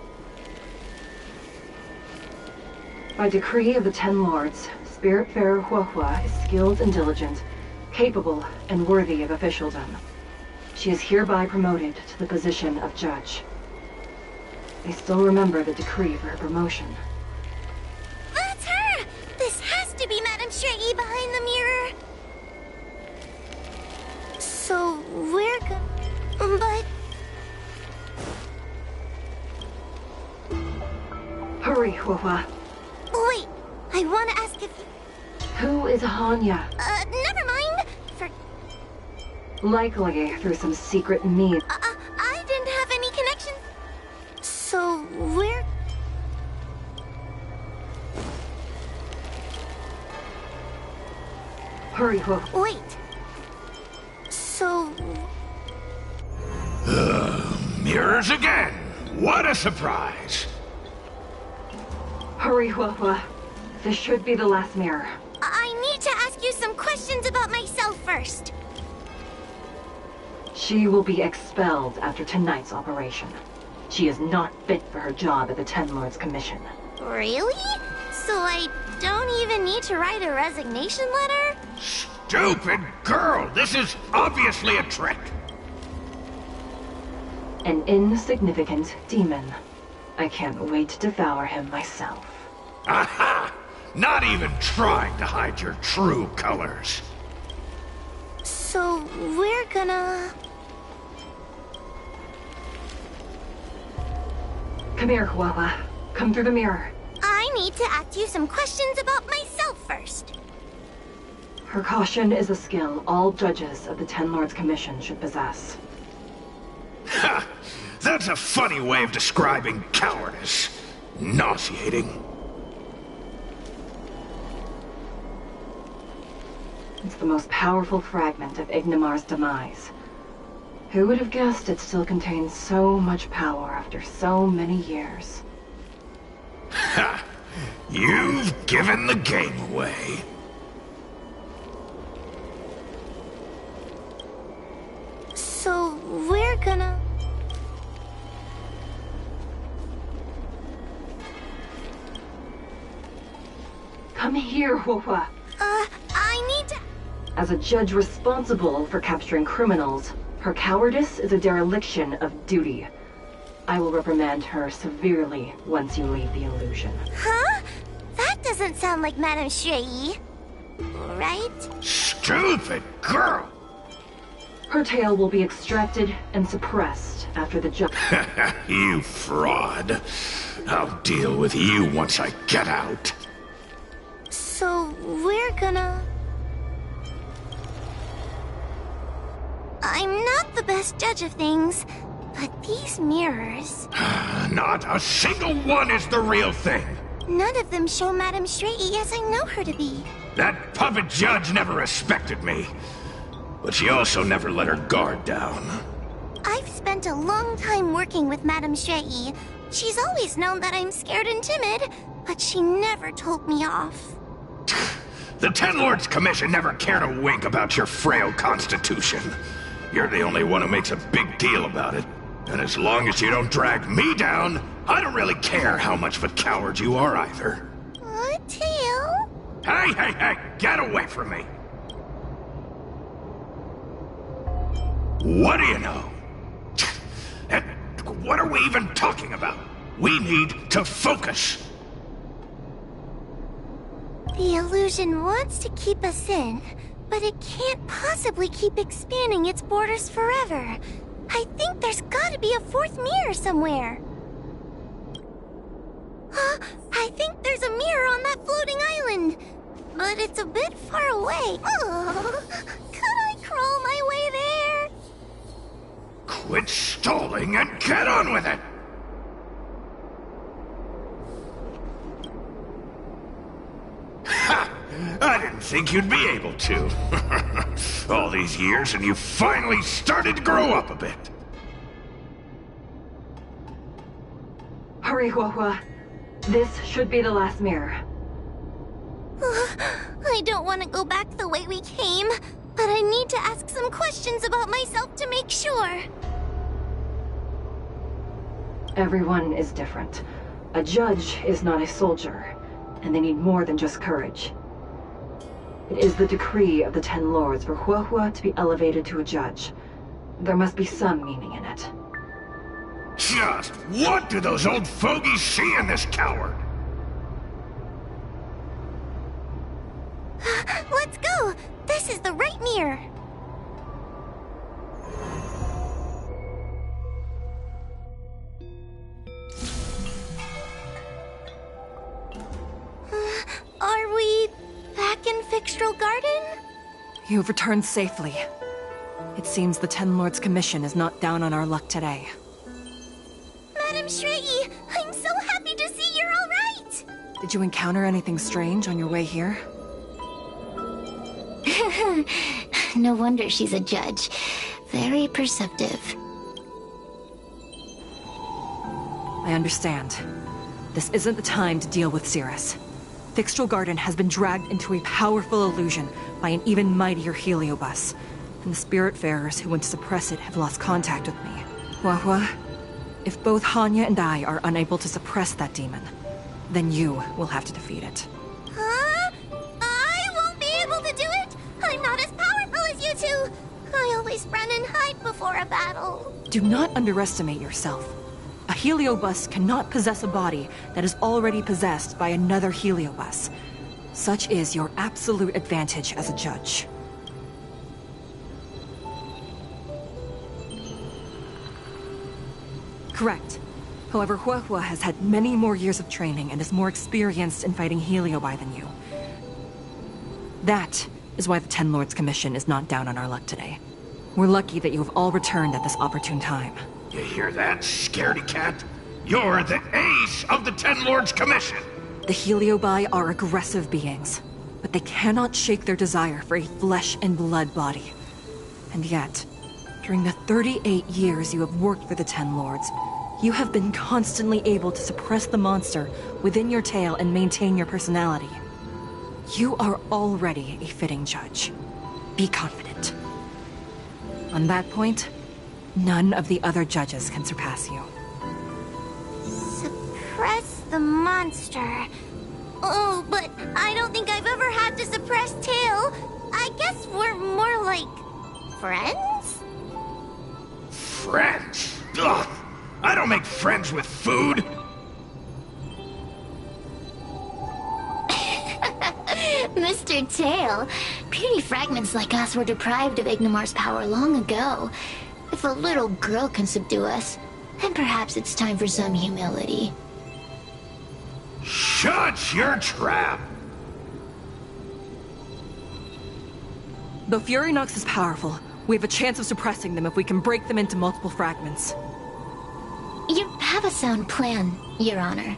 By decree of the Ten Lords, Spiritfarer Huohua is skilled and diligent, capable and worthy of officialdom. She is hereby promoted to the position of judge. I still remember the decree for her promotion. That's her! This has to be Madame Shrey behind the mirror! So, we're but... Hurry, Huohua. Wait, I want to ask if... Who is Hanya? Never mind. Likely through some secret means. I didn't have any connection. So, we're... Hurry, Huohua. Wait. So... Mirrors again! What a surprise! Hurry, Huohua. This should be the last mirror. I need to ask you some questions about myself first. She will be expelled after tonight's operation. She is not fit for her job at the Ten Lords Commission. Really? So I don't even need to write a resignation letter? Stupid girl! This is obviously a trick! An insignificant demon. I can't wait to devour him myself. Aha! Not even trying to hide your true colors. So, we're gonna... Come here, Huohua. Come through the mirror. I need to ask you some questions about myself first. Her caution is a skill all judges of the Ten Lords Commission should possess. Ha! That's a funny way of describing cowardice. Nauseating. It's the most powerful fragment of Ignimar's demise. Who would have guessed it still contains so much power after so many years? Ha! You've given the game away. So, we're gonna... Come here, Huohua. I need to... As a judge responsible for capturing criminals, her cowardice is a dereliction of duty. I will reprimand her severely once you leave the illusion. Huh? That doesn't sound like Madame Shrey. Right? Stupid girl! Her tail will be extracted and suppressed after the judge... You fraud. I'll deal with you once I get out. So, we're gonna... I'm not the best judge of things, but these mirrors... Not a single one is the real thing. None of them show Madame Shrey as I know her to be. That puppet judge never respected me. But she also never let her guard down. I've spent a long time working with Madame Shrey. She's always known that I'm scared and timid, but she never told me off. The Ten Lords Commission never cared a wink about your frail constitution. You're the only one who makes a big deal about it. And as long as you don't drag me down, I don't really care how much of a coward you are either. Tail? Hey, get away from me! What do you know? And what are we even talking about? We need to focus. The illusion wants to keep us in, but it can't possibly keep expanding its borders forever. I think there's gotta be a fourth mirror somewhere. I think there's a mirror on that floating island, but it's a bit far away. Could I crawl my way there? Quit stalling and get on with it! Ha! I didn't think you'd be able to. All these years and you finally started to grow up a bit. Hurry, Huohua. This should be the last mirror. I don't want to go back the way we came, but I need to ask some questions about myself to make sure. Everyone is different. A judge is not a soldier, and they need more than just courage. It is the decree of the Ten Lords for Huahua to be elevated to a judge. There must be some meaning in it. Just what do those old fogies see in this coward? Let's go! This is the right mirror! Are we back in Fixtral Garden? You have returned safely. It seems the Ten Lords' commission is not down on our luck today. Madam Shrey, I'm so happy to see you're all right! Did you encounter anything strange on your way here? No wonder she's a judge. Very perceptive. I understand. This isn't the time to deal with Cirrus. Fixtral Garden has been dragged into a powerful illusion by an even mightier heliobus, and the Spiritfarers who went to suppress it have lost contact with me. Huahua, if both Hanya and I are unable to suppress that demon, then you will have to defeat it. Huh? I won't be able to do it! I'm not as powerful as you two! I always run and hide before a battle. Do not underestimate yourself. A heliobus cannot possess a body that is already possessed by another heliobus. Such is your absolute advantage as a judge. Correct. However, Huahua has had many more years of training and is more experienced in fighting heliobi than you. That is why the Ten Lords Commission is not down on our luck today. We're lucky that you have all returned at this opportune time. You hear that, scaredy cat? You're the ace of the Ten Lords Commission! The heliobi are aggressive beings, but they cannot shake their desire for a flesh and blood body. And yet, during the 38 years you have worked for the Ten Lords, you have been constantly able to suppress the monster within your tail and maintain your personality. You are already a fitting judge. Be confident. On that point, none of the other judges can surpass you. Suppress the monster. Oh, but I don't think I've ever had to suppress Tail. I guess we're more like... friends? Friends? Ugh! I don't make friends with food! Mr. Tail, puny fragments like us were deprived of Ignimar's power long ago. If a little girl can subdue us, then perhaps it's time for some humility. Shut your trap! Though Fury Nox is powerful, we have a chance of suppressing them if we can break them into multiple fragments. You have a sound plan, Your Honor.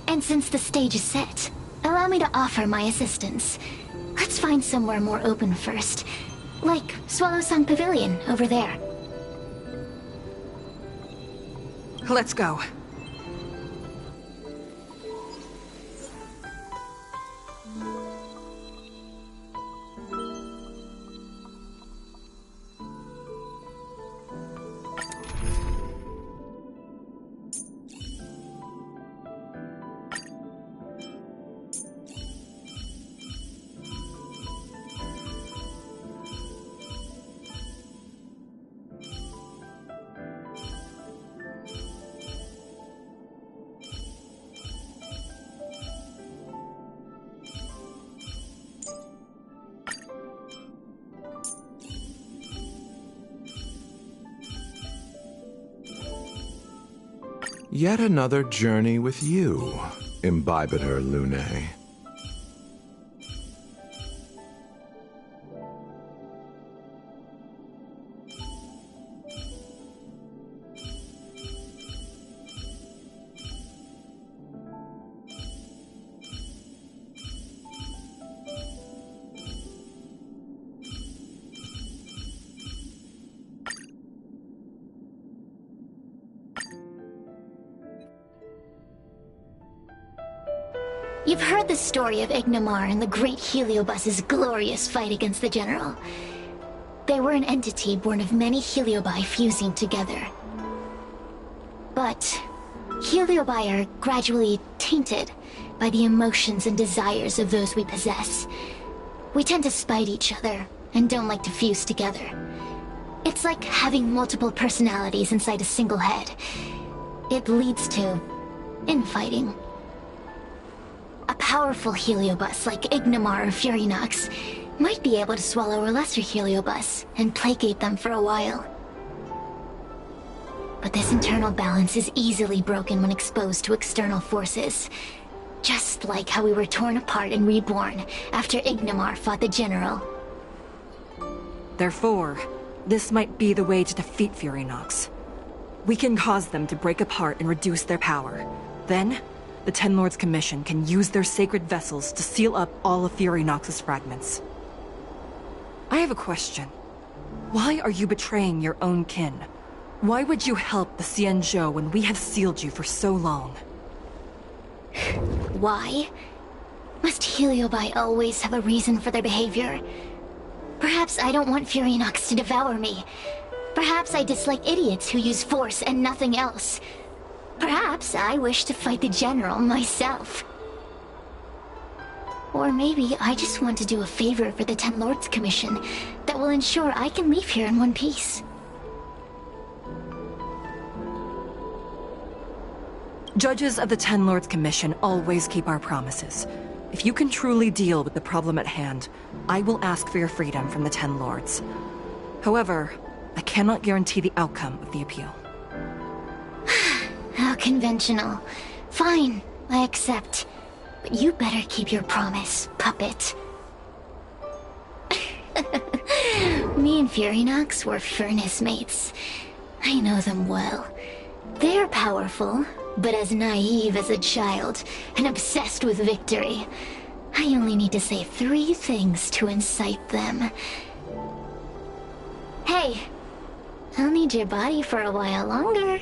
And since the stage is set, allow me to offer my assistance. Let's find somewhere more open first. Like Swallow Song Pavilion, over there. Let's go. Yet another journey with you, Imbibiter Lunae. You've heard the story of Ignomar and the great Heliobus's glorious fight against the General. They were an entity born of many Heliobi fusing together. But Heliobi are gradually tainted by the emotions and desires of those we possess. We tend to spite each other and don't like to fuse together. It's like having multiple personalities inside a single head. It leads to infighting. A powerful Heliobus like Ignomar or Furynox might be able to swallow a lesser Heliobus and placate them for a while. But this internal balance is easily broken when exposed to external forces. Just like how we were torn apart and reborn after Ignomar fought the General. Therefore, this might be the way to defeat Furynox. We can cause them to break apart and reduce their power. Then, the Ten Lords Commission can use their sacred vessels to seal up all of Furynox's fragments. I have a question. Why are you betraying your own kin? Why would you help the Xianzhou when we have sealed you for so long? Why? Must Heliobi always have a reason for their behavior? Perhaps I don't want Furynox to devour me. Perhaps I dislike idiots who use force and nothing else. Perhaps I wish to fight the General myself. Or maybe I just want to do a favor for the Ten Lords Commission that will ensure I can leave here in one piece. Judges of the Ten Lords Commission always keep our promises. If you can truly deal with the problem at hand, I will ask for your freedom from the Ten Lords. However, I cannot guarantee the outcome of the appeal. How conventional. Fine, I accept. But you better keep your promise, puppet. Me and Furynox were furnace mates. I know them well. They're powerful, but as naive as a child, and obsessed with victory. I only need to say 3 things to incite them. Hey, I'll need your body for a while longer.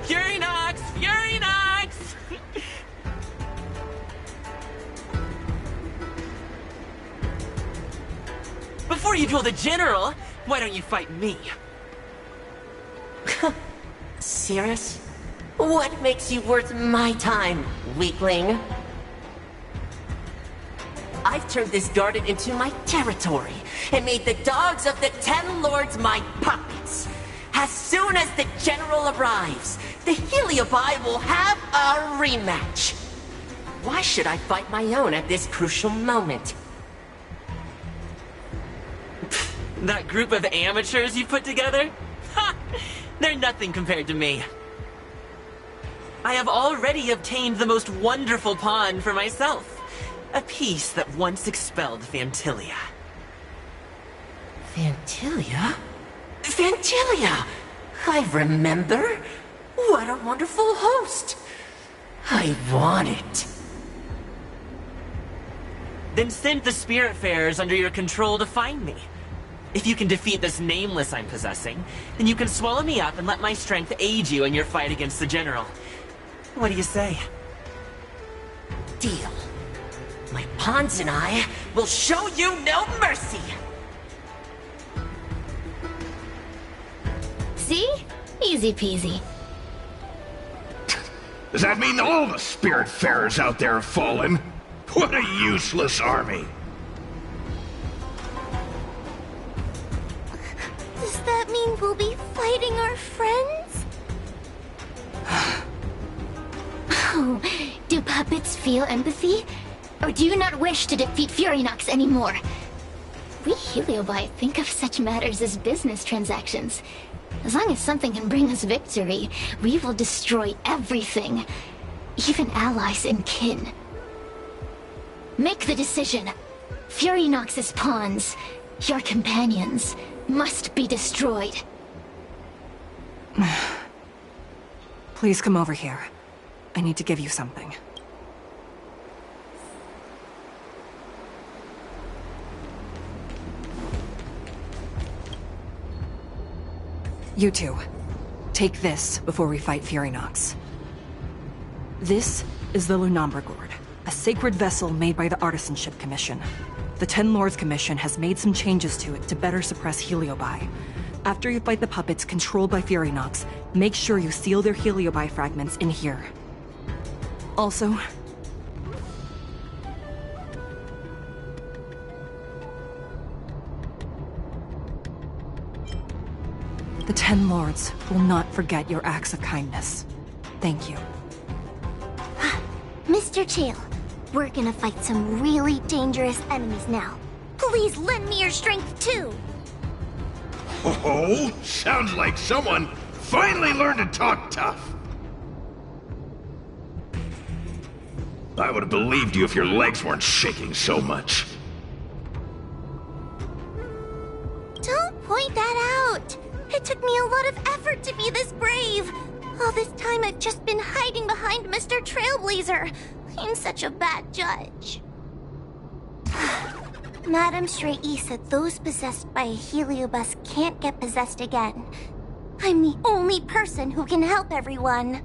Furynox! Furynox! Before you duel the General, why don't you fight me? Serious? What makes you worth my time, weakling? I've turned this garden into my territory and made the dogs of the Ten Lords my puppets. As soon as the General arrives, the Heliobi will have a rematch. Why should I fight my own at this crucial moment? That group of amateurs you put together? Ha! They're nothing compared to me. I have already obtained the most wonderful pawn for myself. A piece that once expelled Phantilia. Phantilia? Phantilia! I remember. What a wonderful host. I want it. Then send the Spiritfarers under your control to find me. If you can defeat this nameless I'm possessing, then you can swallow me up and let my strength aid you in your fight against the General. What do you say? Deal. My pawns and I will show you no mercy. See? Easy peasy. Does that mean all the Spiritfarers out there have fallen? What a useless army! Does that mean we'll be fighting our friends? Oh, do puppets feel empathy? Or do you not wish to defeat Furynox anymore? We Heliobi think of such matters as business transactions. As long as something can bring us victory, we will destroy everything. Even allies and kin. Make the decision. Furynox's pawns, your companions, must be destroyed. Please come over here. I need to give you something. You two, take this before we fight Furynox. This is the Lunambra Gourd, a sacred vessel made by the Artisanship Commission. The Ten Lords Commission has made some changes to it to better suppress Heliobi. After you fight the puppets controlled by Furynox, make sure you seal their Heliobi fragments in here. Also, the Ten Lords will not forget your acts of kindness. Thank you. Mr. Chill, we're gonna fight some really dangerous enemies now. Please lend me your strength too! Oh, sounds like someone finally learned to talk tough. I would have believed you if your legs weren't shaking so much. Don't point that out! It took me a lot of effort to be this brave. All this time I've just been hiding behind Mr. Trailblazer. I'm such a bad judge. Madame Shrey said those possessed by a Heliobus can't get possessed again. I'm the only person who can help everyone.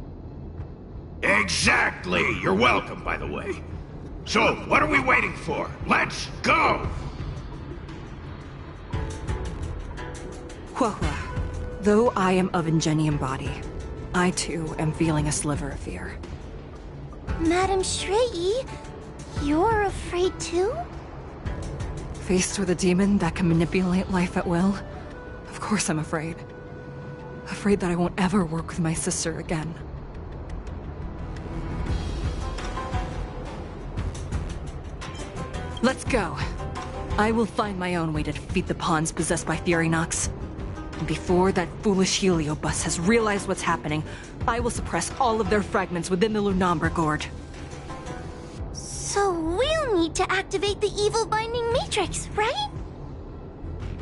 Exactly! You're welcome, by the way. So, what are we waiting for? Let's go! Huahua, though I am of Ingenium body, I too am feeling a sliver of fear. Madame Shrey, you're afraid too? Faced with a demon that can manipulate life at will, of course I'm afraid. Afraid that I won't ever work with my sister again. Let's go. I will find my own way to defeat the pawns possessed by Furynox. And before that foolish Heliobus has realized what's happening, I will suppress all of their fragments within the Lunambra Gourd. So we'll need to activate the evil binding matrix, right?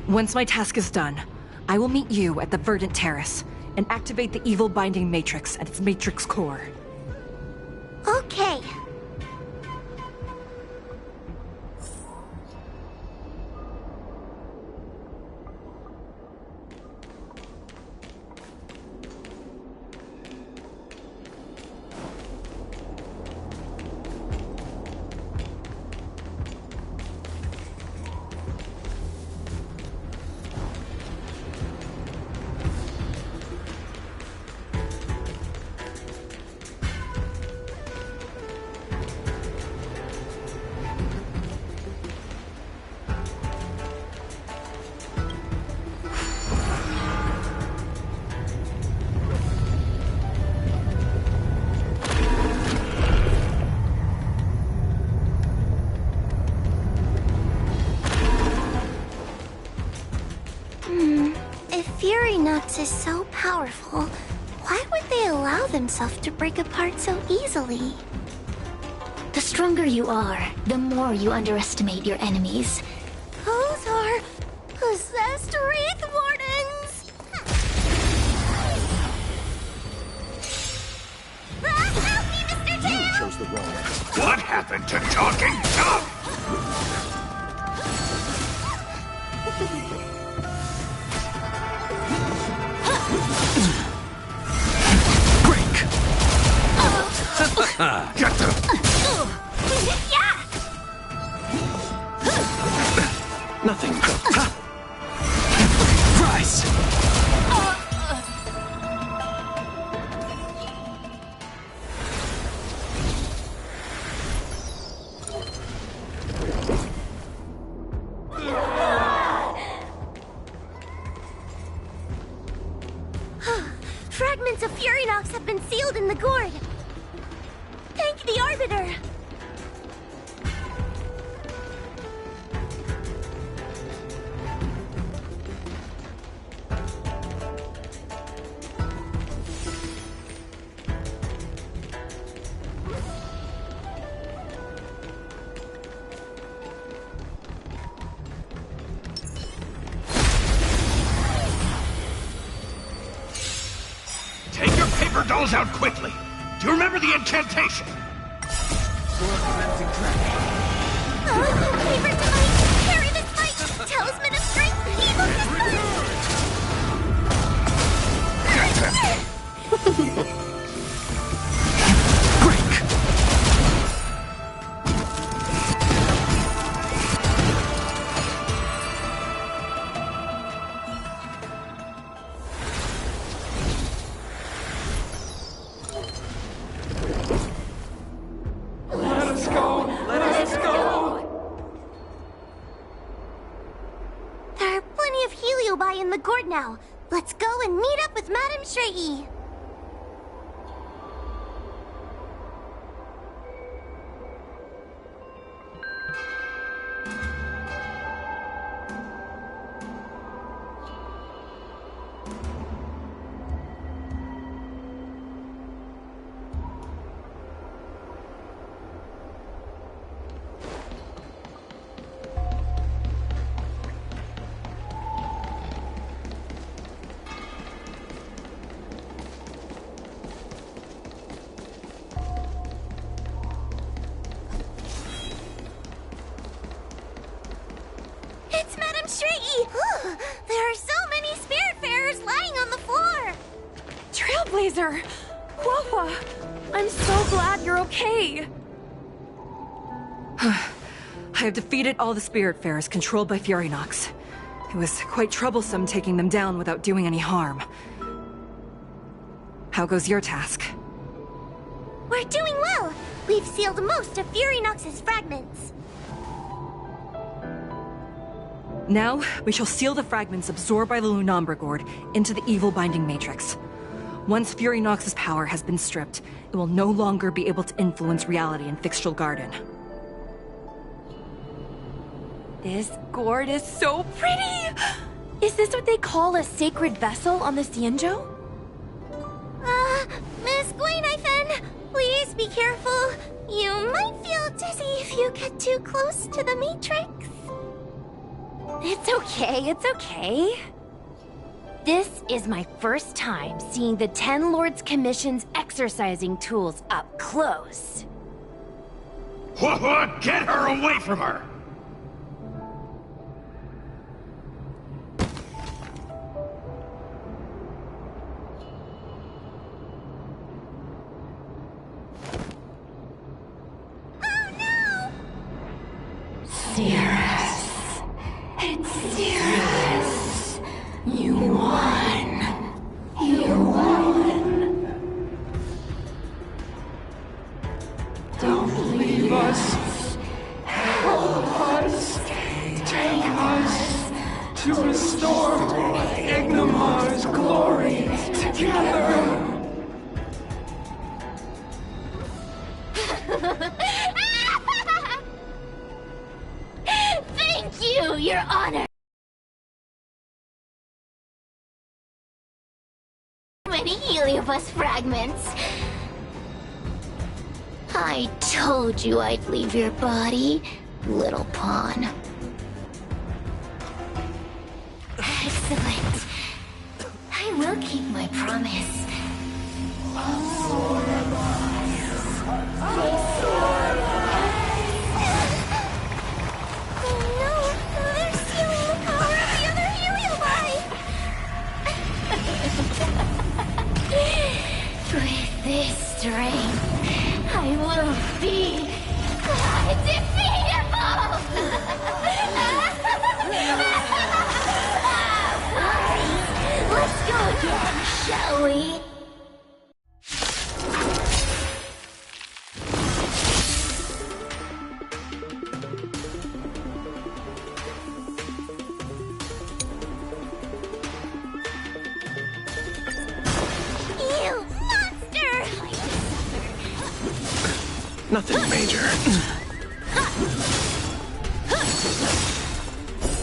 Once my task is done, I will meet you at the Verdant Terrace and activate the evil binding matrix at its matrix core. Okay. Furynox is so powerful, why would they allow themselves to break apart so easily? The stronger you are, the more you underestimate your enemies. Those are possessed Wraith Wardens! Help me, Mr. Tail! You chose the wrong one. What happened to talking tough? Get them! Yeah! Nothing. Rise! Fragments of Furynox have been sealed in the gourd. Thank the Arbiter! our dolls out quickly. Do you remember the incantation? Favorite device! Carry this fight! Talisman of strength! Evil in the gourd now. Let's go and meet up with Madame Shrey. It's Madame Shrey! There are so many Spiritfarers lying on the floor! Trailblazer! Wawa! I'm so glad you're okay! I have defeated all the Spiritfarers controlled by Furynox. It was quite troublesome taking them down without doing any harm. How goes your task? We're doing well! We've sealed most of Furynox's fragments. Now, we shall seal the fragments absorbed by the Lunombra Gourd into the evil binding matrix. Once Furynox's power has been stripped, it will no longer be able to influence reality in Fixtral Garden. This gourd is so pretty! Is this what they call a sacred vessel on the Xianzhou? Miss Guinevere, please be careful. You might feel dizzy if you get too close to the Matrix. It's okay, it's okay. This is my first time seeing the Ten Lords Commission's exercising tools up close. What? Get her away from her! Cirrus. It's Cirrus. You won. You won. Don't leave us. Help us. Take us to restore Ignimar's glory together. Thank you, Your Honor. Many Heliobus fragments. I told you I'd leave your body, little pawn. Excellent. I will keep my promise. With this strength, I will be undefeatable! Let's go again, shall we? Nothing major.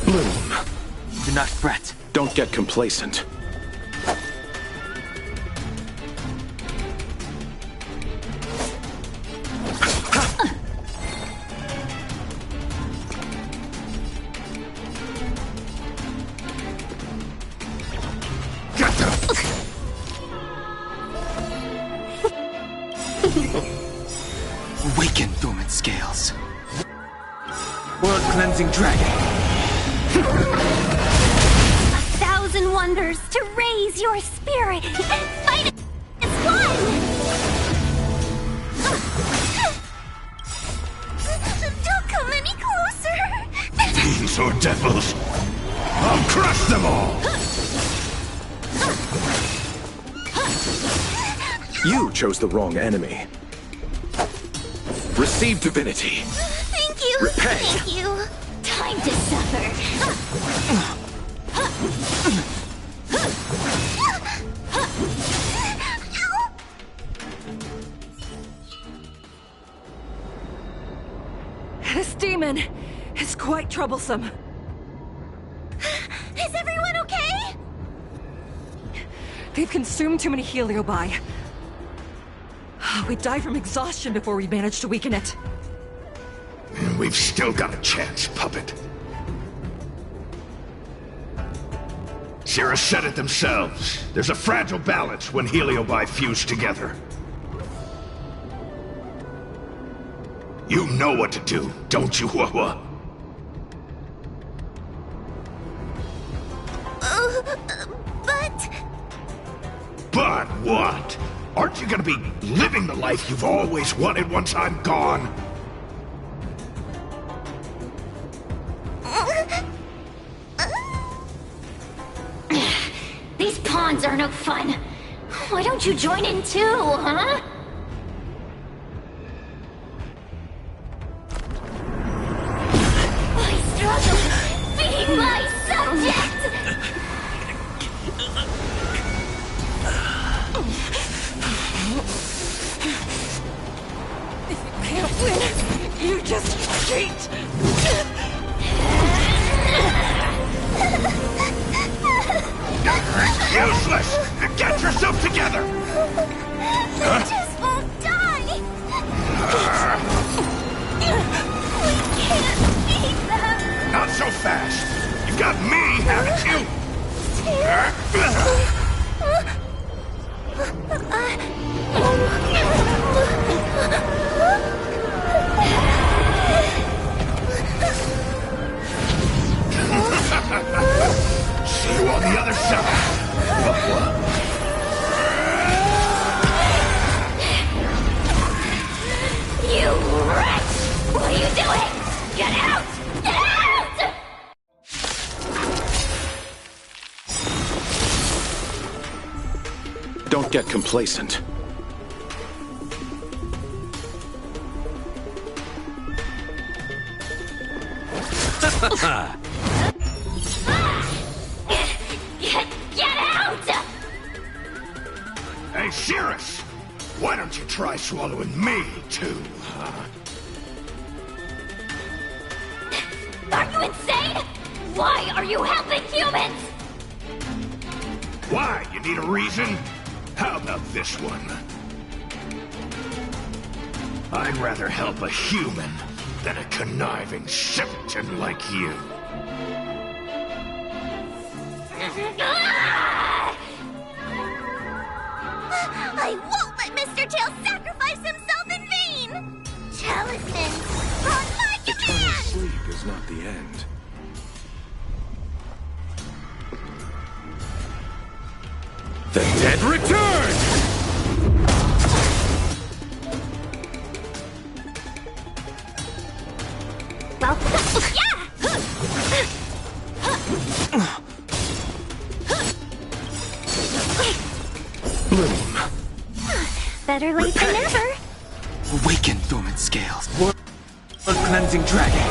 Bloom. Do not fret. Don't get complacent. World-cleansing dragon. 1,000 wonders to raise your spirit and fight as one! Don't come any closer! Fiends or devils, I'll crush them all! You chose the wrong enemy. Receive divinity. Thank you! Repay. Thank you! Time to suffer. This demon is quite troublesome. Is everyone okay? They've consumed too many heliobi. We'd die from exhaustion before we managed to weaken it. And we've still got a chance, puppet. Sierra said it themselves. There's a fragile balance when heliobi fuse together. You know what to do, don't you, Wawa? But what? Aren't you gonna be living the life you've always wanted once I'm gone? These pawns are no fun. Why don't you join in too, huh? I struggle being my subject! Can't win! You just cheat! Useless! Get yourself together! Just won't die! We can't beat them! Not so fast! You've got me, haven't you? See you on the other side. You wretch! What are you doing? Get out! Get out! Don't get complacent. Get out! Hey, Cirrus! Why don't you try swallowing me, too, huh? Are you insane? Why are you helping humans? Why? You need a reason? How about this one? I'd rather help a human than a conniving simpleton like you. I won't let Mr. Tail sacrifice himself in vain! Talisman, on my Eternal command! sleep is not the end. The dead return! Well, yeah! Bloom. Better late than never. Awaken dormant scales. World-cleansing dragon.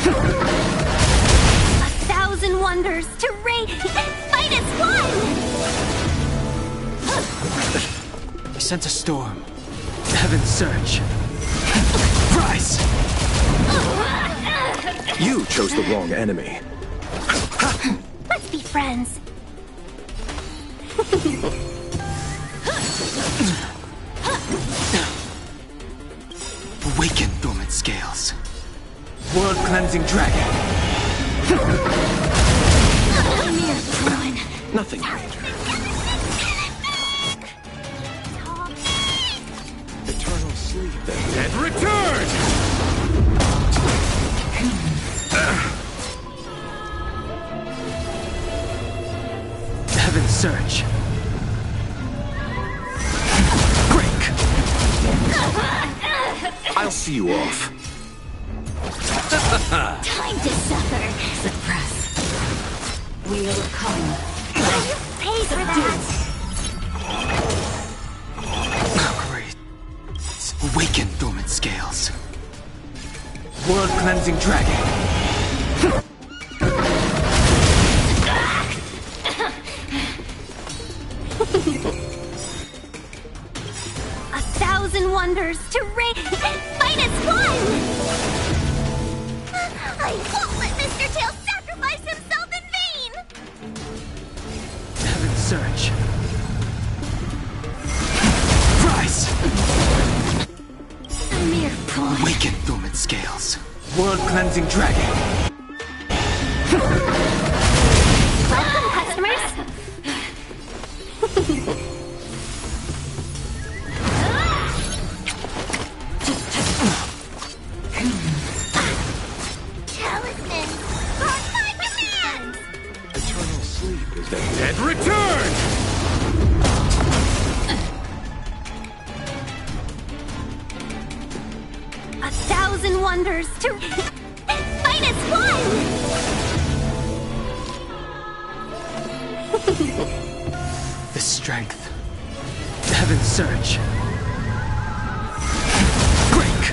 1,000 wonders to raid and fight as one! I sense a storm. Heaven's surge. Rise! You chose the wrong enemy. Let's be friends. Awaken dormant scales. World-cleansing dragon. Nothing major. Eternal sleep. The dead return! search. Break! I'll see you off. Time to suffer. Suppress. We'll come. Pay for that. Great. Awaken dormant scales. World cleansing dragon. 1,000 wonders to minus one! I won't let Mr. Tail sacrifice himself in vain! Heaven's search. Rise! A mere pawn. Awaken dormant scales. World cleansing dragon. Welcome, customers! Talisman! On my command! Eternal sleep is The dead return! 1,000 wonders to minus one! The strength. Heaven's search. Break!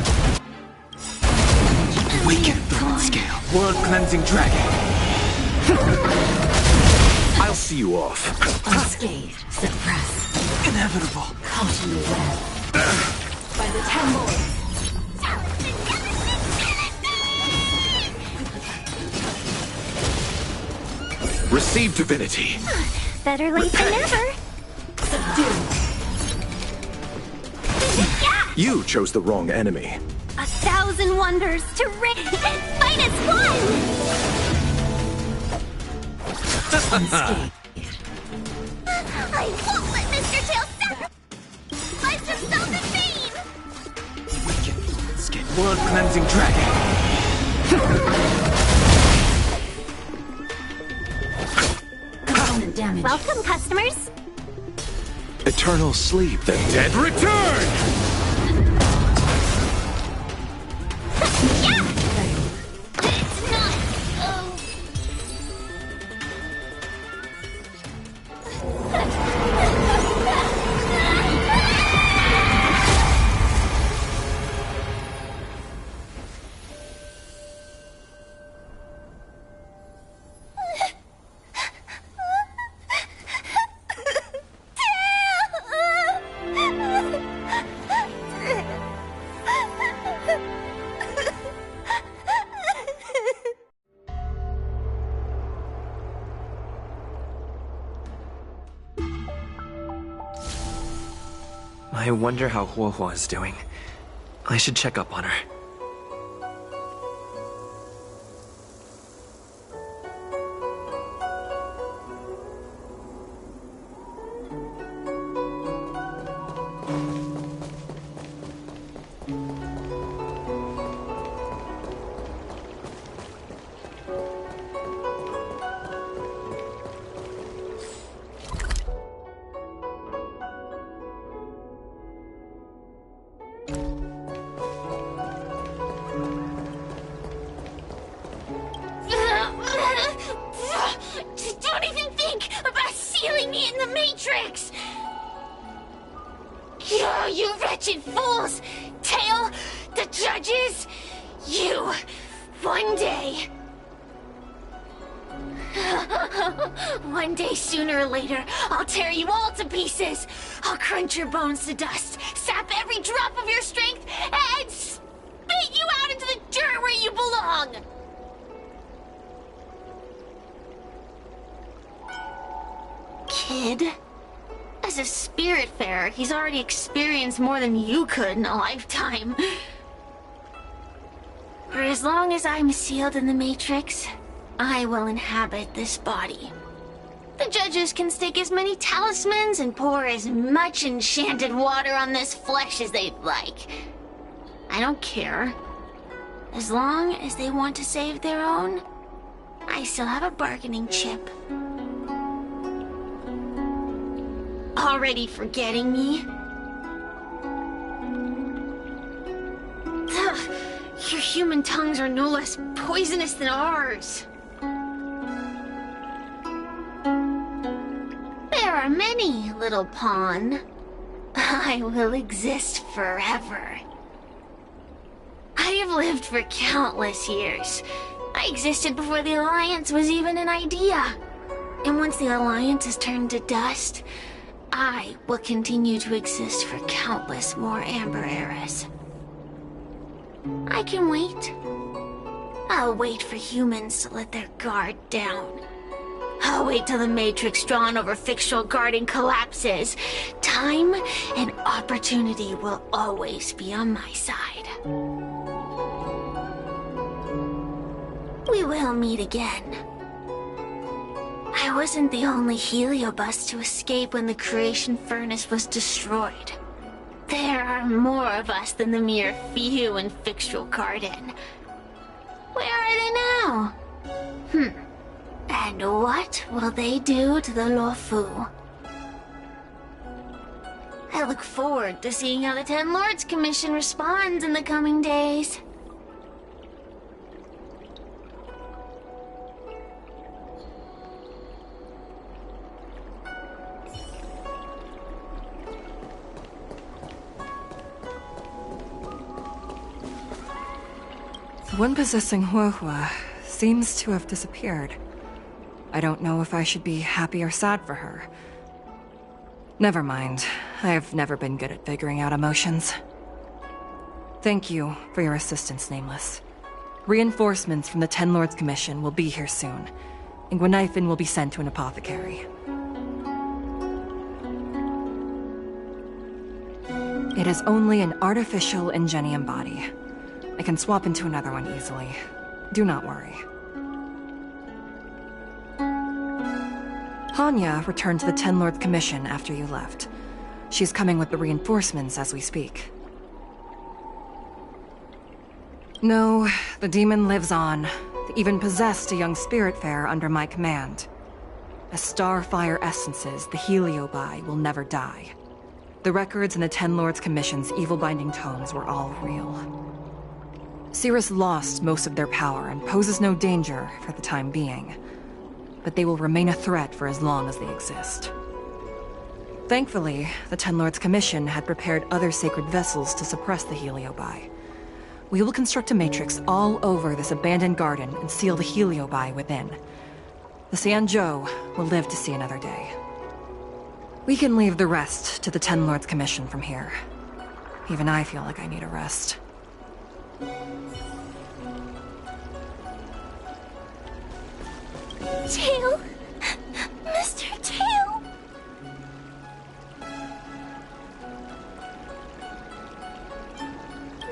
Awaken dormant scale. World cleansing dragon. I'll see you off. Unscathed. Suppress. Inevitable. Caught in the web. By the 10 lords. Receive divinity. Better late than never. You chose the wrong enemy. 1,000 wonders to minus one! I won't let Mr. Tail sacrifice himself in vain! Awaken dormant scale. World cleansing dragon. Component damage. Welcome, customers. Eternal sleep. The dead return! It's not... Oh... I wonder how Huohuo is doing. I should check up on her. Don't even think about sealing me in the Matrix! You wretched fools! Tail, the judges, you, one day... One day, sooner or later, I'll tear you all to pieces! I'll crunch your bones to dust, sap every drop of your strength, and spit you out into the dirt where you belong! Kid? As a spiritfarer, he's already experienced more than you could in a lifetime. For as long as I'm sealed in the Matrix, I will inhabit this body. The judges can stake as many talismans and pour as much enchanted water on this flesh as they'd like. I don't care. As long as they want to save their own, I still have a bargaining chip. already forgetting me? Ugh, your human tongues are no less poisonous than ours. There are many, little pawn. I will exist forever. I have lived for countless years. I existed before the Alliance was even an idea. And once the Alliance is turned to dust, I will continue to exist for countless more Amber eras. I can wait. I'll wait for humans to let their guard down. I'll wait till the matrix drawn over Fictional Garden collapses. Time and opportunity will always be on my side. We will meet again. I wasn't the only heliobus to escape when the creation furnace was destroyed. There are more of us than the mere few in Fictional Garden. Where are they now? And what will they do to the Luofu? I look forward to seeing how the Ten Lords Commission responds in the coming days. The one possessing Huohua seems to have disappeared. I don't know if I should be happy or sad for her. Never mind. I have never been good at figuring out emotions. Thank you for your assistance, Nameless. Reinforcements from the Ten Lords Commission will be here soon, and Gweniphen will be sent to an apothecary. It is only an artificial Ingenium body. I can swap into another one easily. Do not worry. Hanya returned to the Ten Lords Commission after you left. She's coming with the reinforcements as we speak. No, the demon lives on. They even possessed a young spiritfarer under my command. As starfire essences, the Heliobi will never die. The records in the Ten Lords Commission's evil-binding tomes were all real. Cirrus lost most of their power and poses no danger for the time being. But they will remain a threat for as long as they exist. Thankfully, the Ten Lords Commission had prepared other sacred vessels to suppress the Heliobi. We will construct a matrix all over this abandoned garden and seal the Heliobi within. The Xianzhou will live to see another day. We can leave the rest to the Ten Lords Commission from here. Even I feel like I need a rest. Tail! Mr. Tail!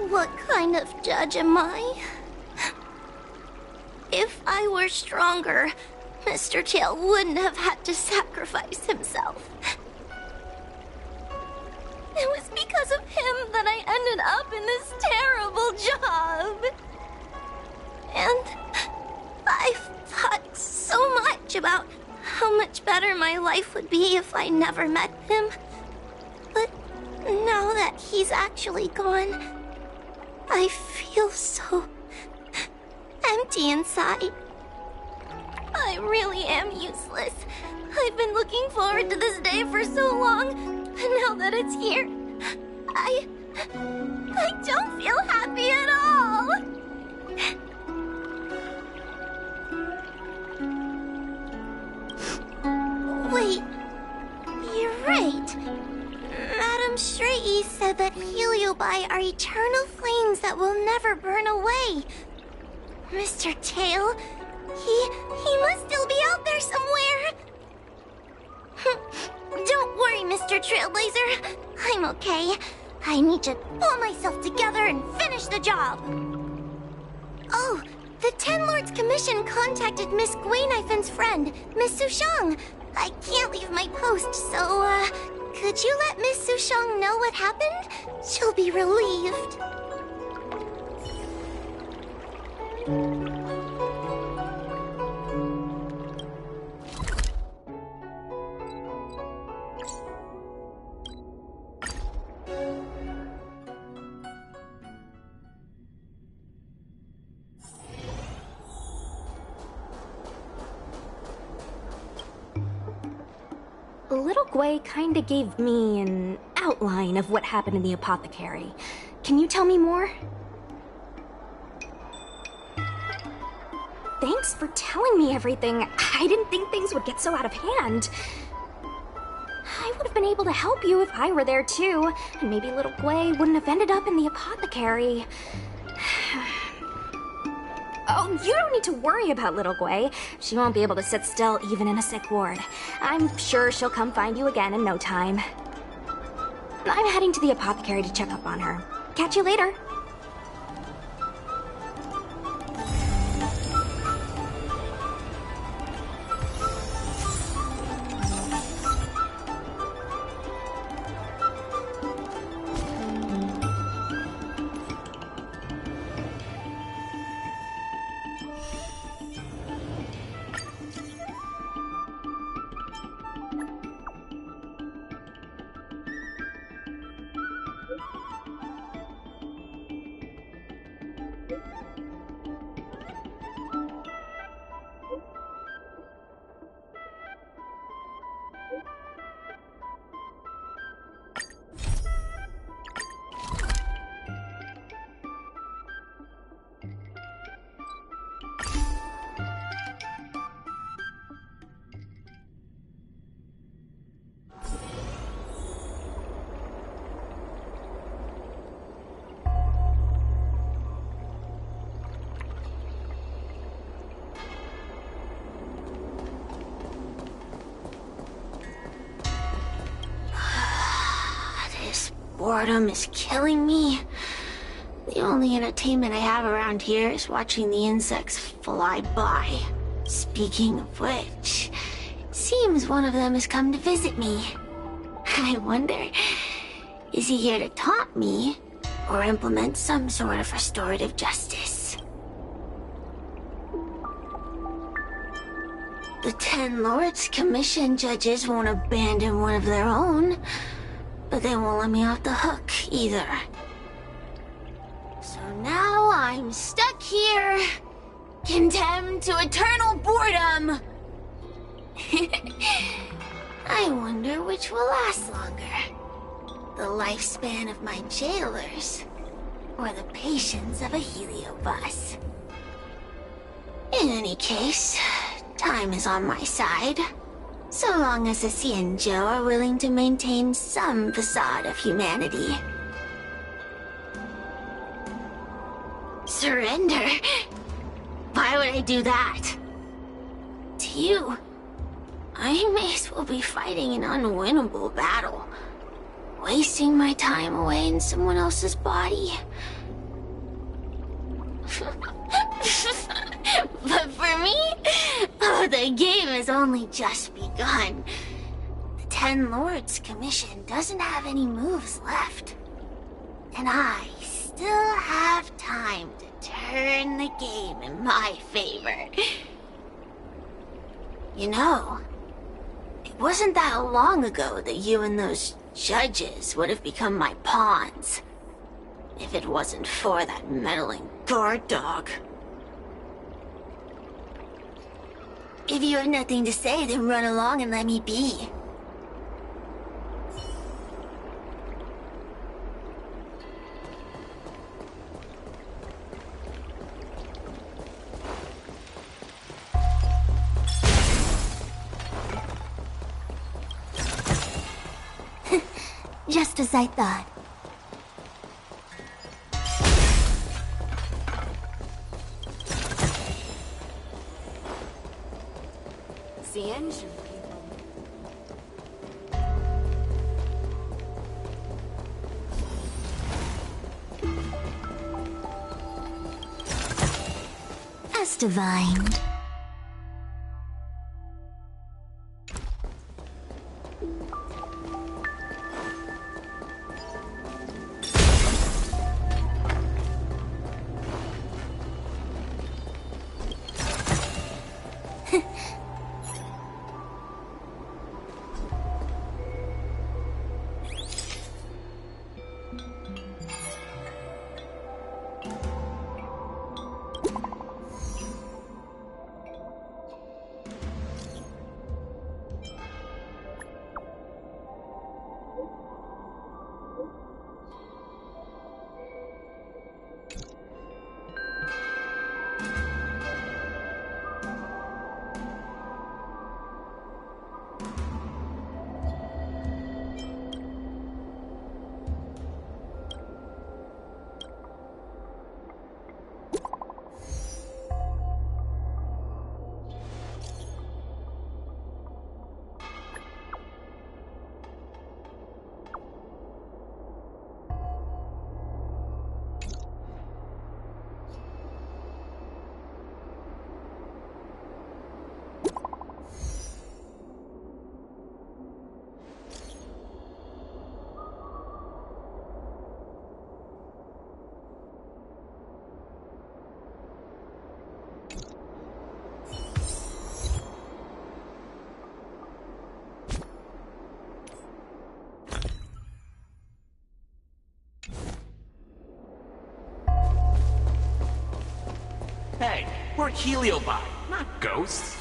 What kind of judge am I? If I were stronger, Mr. Tail wouldn't have had to sacrifice himself. It was because of him that I ended up in this terrible job. And I've thought so much about how much better my life would be if I never met him. But now that he's actually gone, I feel so empty inside. I really am useless. I've been looking forward to this day for so long, and now that it's here, I don't feel happy at all. Wait, you're right. Madame Shrey said that Heliobi are eternal flames that will never burn away. Mr. Tail, he must still be out there somewhere. Don't worry, Mr. Trailblazer. I'm okay. I need to pull myself together and finish the job. Oh, the Ten Lords Commission contacted Miss Gweniphen's friend, Miss Sushang. I can't leave my post, so, could you let Miss Sushang know what happened? She'll be relieved. Little Gwei kinda gave me an outline of what happened in the apothecary. Can you tell me more? Thanks for telling me everything. I didn't think things would get so out of hand. I would have been able to help you if I were there too, and maybe Little Gwei wouldn't have ended up in the apothecary. Oh, you don't need to worry about Little Gwei. She won't be able to sit still even in a sick ward. I'm sure she'll come find you again in no time. I'm heading to the apothecary to check up on her. Catch you later. Boredom is killing me. The only entertainment I have around here is watching the insects fly by. Speaking of which, seems one of them has come to visit me. I wonder, is he here to taunt me or implement some sort of restorative justice? The 10 Lords Commission judges won't abandon one of their own. But they won't let me off the hook, either. So now I'm stuck here, condemned to eternal boredom. I wonder which will last longer. The lifespan of my jailers, or the patience of a heliobus. In any case, time is on my side. So long as the Xianzhou are willing to maintain some facade of humanity. Surrender? Why would I do that? To you, I may as well be fighting an unwinnable battle. Wasting my time away in someone else's body. But for me, oh, the game has only just begun. The 10 Lords Commission doesn't have any moves left. And I still have time to turn the game in my favor. You know, it wasn't that long ago that you and those judges would have become my pawns. If it wasn't for that meddling guard dog. If you have nothing to say, then run along and let me be. Just as I thought. Xianzhou people. As divined. Hey, we're Heliobi, not ghosts.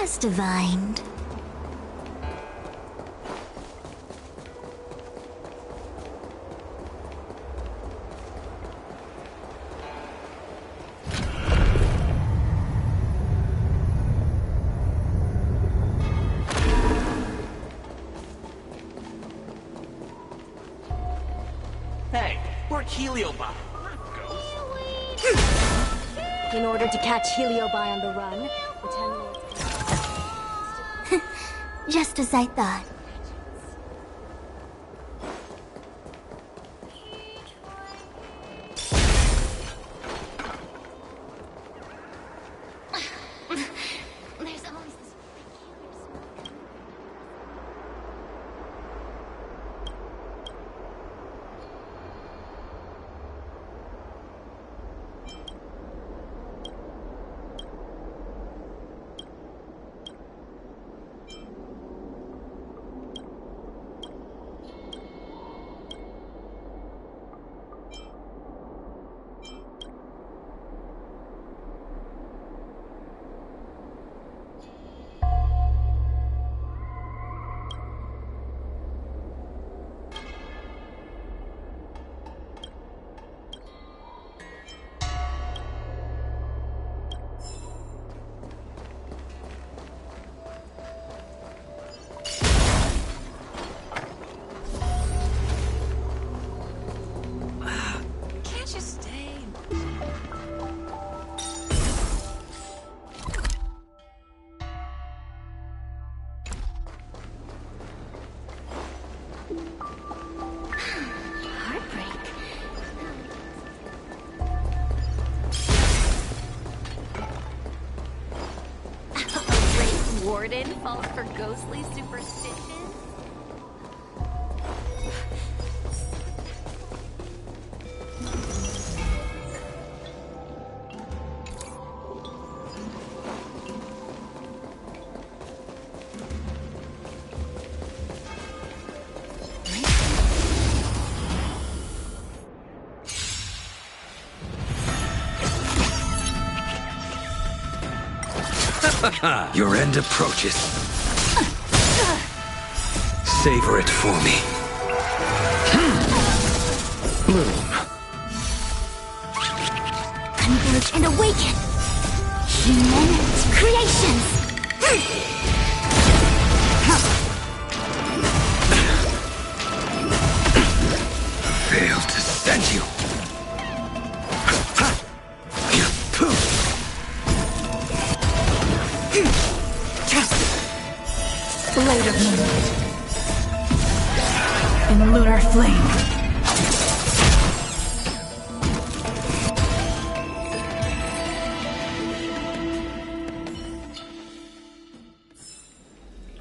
As divined. Hey, we're Heliobi. In order to catch Heliobi on the run, the 10 Lords... Just as I thought. There's always this peculiar smoke. Warden falls for ghostly superstition? Your end approaches. Savor it for me. Bloom. Converge and awaken! Human creations! Fail to send you. Blade of moonlight. In lunar flame.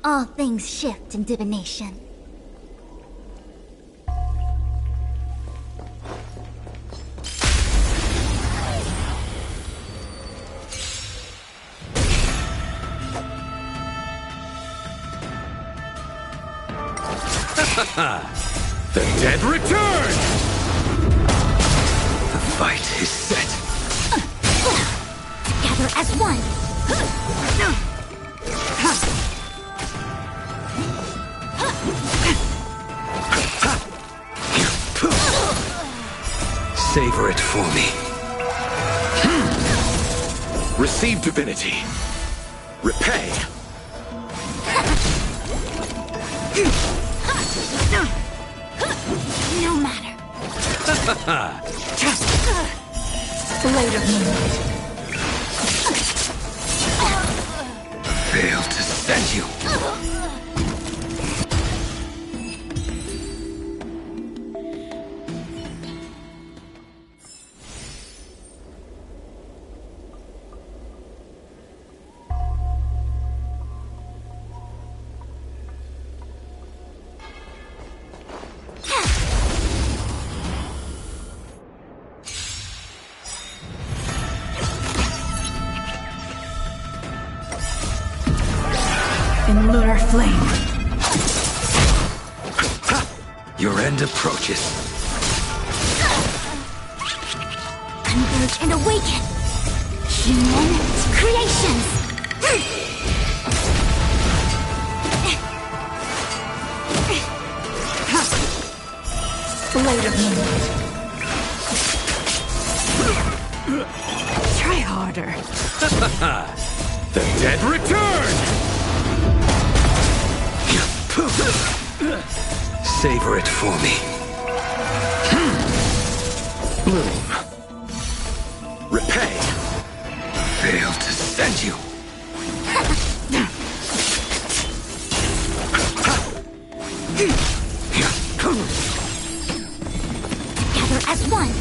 All things shift in divination. The dead return! The fight is set. Together as one! Savor it for me. Receive divinity. Repay. No matter. Later. Failed to send you. In lunar flame. Your end approaches. Converge and awaken. Human creations. Later. Try harder. The dead return! Savor it for me. Bloom. Repay. Failed to send you. Together as one.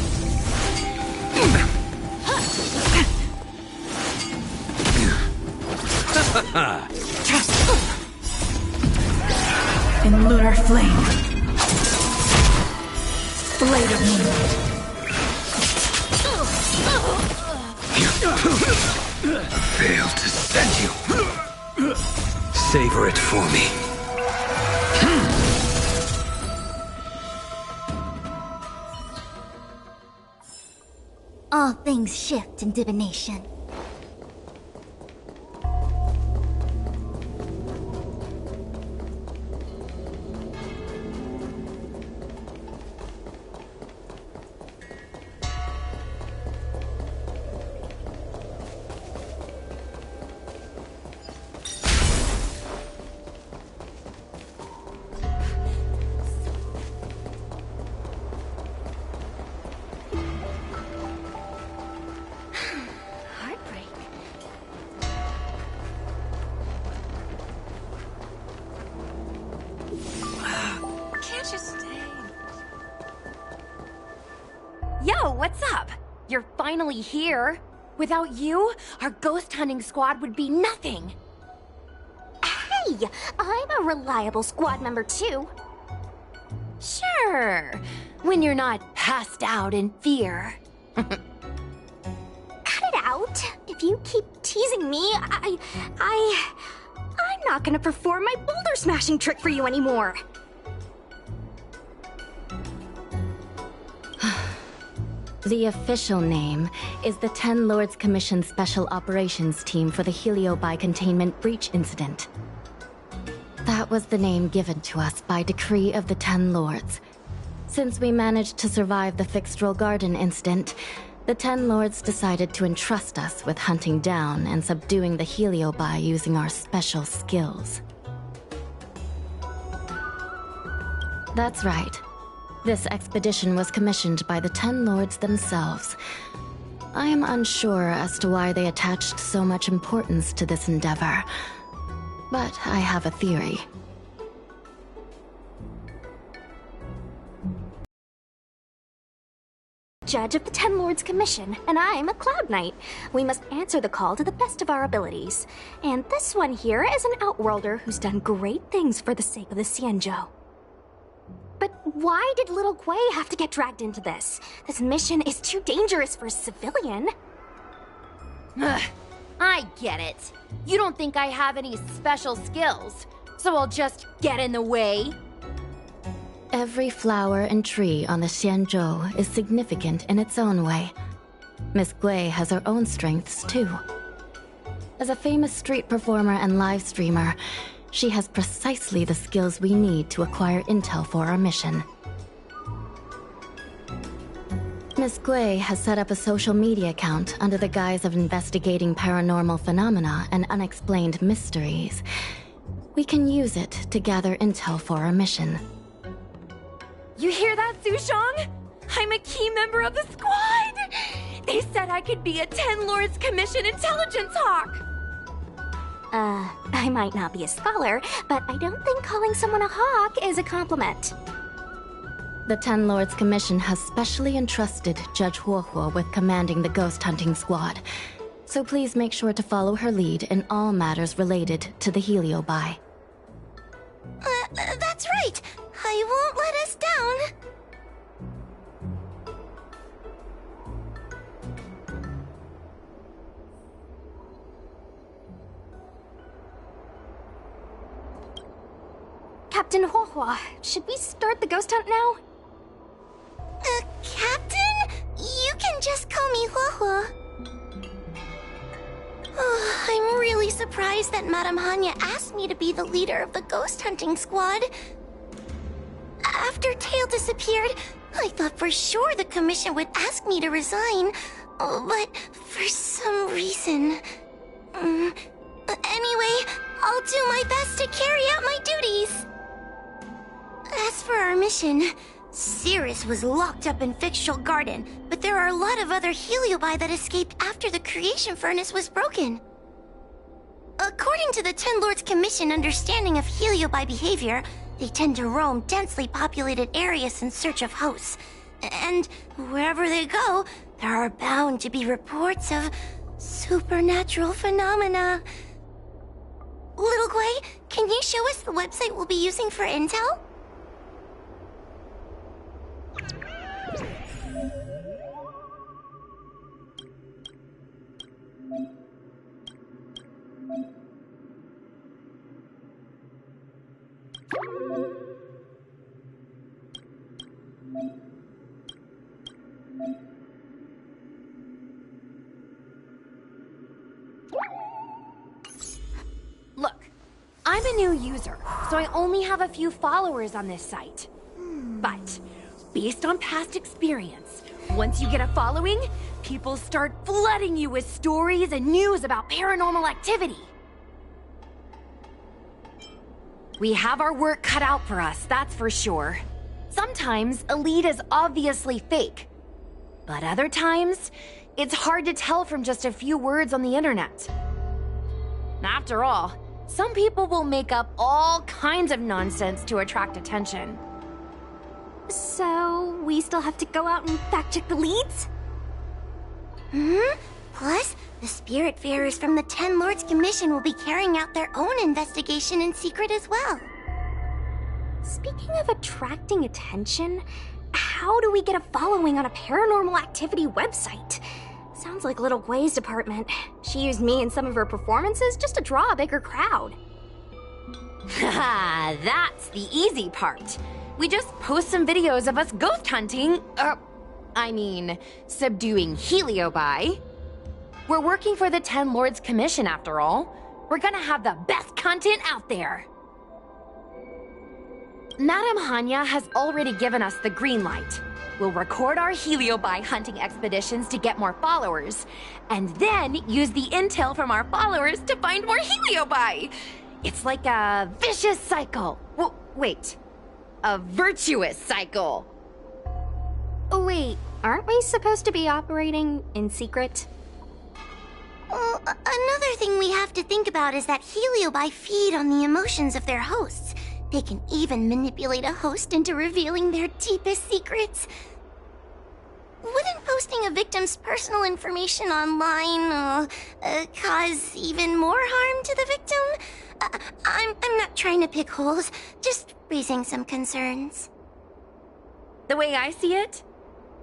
In lunar flame. Blade of moonlight. Failed to send you. Savor it for me. All things shift in divination. Yo, what's up? You're finally here. Without you, our ghost hunting squad would be nothing. Hey, I'm a reliable squad member too. Sure, when you're not passed out in fear. Cut it out. If you keep teasing me, I'm not gonna perform my boulder smashing trick for you anymore. The official name is the Ten Lords Commission Special Operations Team for the Heliobi Containment Breach Incident. That was the name given to us by decree of the Ten Lords. Since we managed to survive the Fixtral Garden incident, the Ten Lords decided to entrust us with hunting down and subduing the Heliobi using our special skills. That's right. This expedition was commissioned by the Ten Lords themselves. I am unsure as to why they attached so much importance to this endeavor, but I have a theory. Judge of the Ten Lords Commission, and I'm a Cloud Knight. We must answer the call to the best of our abilities. And this one here is an Outworlder who's done great things for the sake of the Xianzhou. But why did little Gui have to get dragged into this? This mission is too dangerous for a civilian. Ugh, I get it. You don't think I have any special skills, so I'll just get in the way? Every flower and tree on the Xianzhou is significant in its own way. Miss Gui has her own strengths, too. As a famous street performer and live streamer, she has precisely the skills we need to acquire intel for our mission. Miss Miss Gui has set up a social media account under the guise of investigating paranormal phenomena and unexplained mysteries. We can use it to gather intel for our mission. You hear that, Sushong? I'm a key member of the squad! They said I could be a 10 Lords Commission intelligence hawk! I might not be a scholar, but I don't think calling someone a hawk is a compliment. The 10 Lords Commission has specially entrusted Judge Huohuo with commanding the ghost hunting squad, so please make sure to follow her lead in all matters related to the Heliobi. That's right! I won't let us down! Captain Huohuo, should we start the ghost hunt now? Captain? You can just call me Huohuo. Oh, I'm really surprised that Madame Hanya asked me to be the leader of the ghost hunting squad. After Tail disappeared, I thought for sure the commission would ask me to resign, but for some reason... Anyway, I'll do my best to carry out my duties. As for our mission, Cirrus was locked up in Fictional Garden, but there are a lot of other Heliobi that escaped after the creation furnace was broken. According to the 10 Lords Commission understanding of Heliobi behavior, they tend to roam densely populated areas in search of hosts. And wherever they go, there are bound to be reports of supernatural phenomena. Little Gui, can you show us the website we'll be using for intel? Look, I'm a new user, so I only have a few followers on this site. But, based on past experience, once you get a following, people start flooding you with stories and news about paranormal activity. We have our work cut out for us, that's for sure. Sometimes a lead is obviously fake. But other times, it's hard to tell from just a few words on the internet. After all, some people will make up all kinds of nonsense to attract attention. So, we still have to go out and fact-check the leads? Plus, the Spiritfarers from the 10 Lords Commission will be carrying out their own investigation in secret as well. Speaking of attracting attention, how do we get a following on a paranormal activity website? Sounds like Little Gui's department. She used me in some of her performances just to draw a bigger crowd. Haha, that's the easy part. We just post some videos of us ghost hunting, subduing Heliobi. We're working for the 10 Lords Commission after all. We're gonna have the best content out there. Madame Hanya has already given us the green light. We'll record our Heliobi hunting expeditions to get more followers, and then use the intel from our followers to find more Heliobi. It's like a vicious cycle. Wait, a virtuous cycle. Oh wait, aren't we supposed to be operating in secret? Well, another thing we have to think about is that Heliobi feed on the emotions of their hosts. They can even manipulate a host into revealing their deepest secrets. Wouldn't posting a victim's personal information online cause even more harm to the victim? I'm not trying to pick holes, just raising some concerns. The way I see it,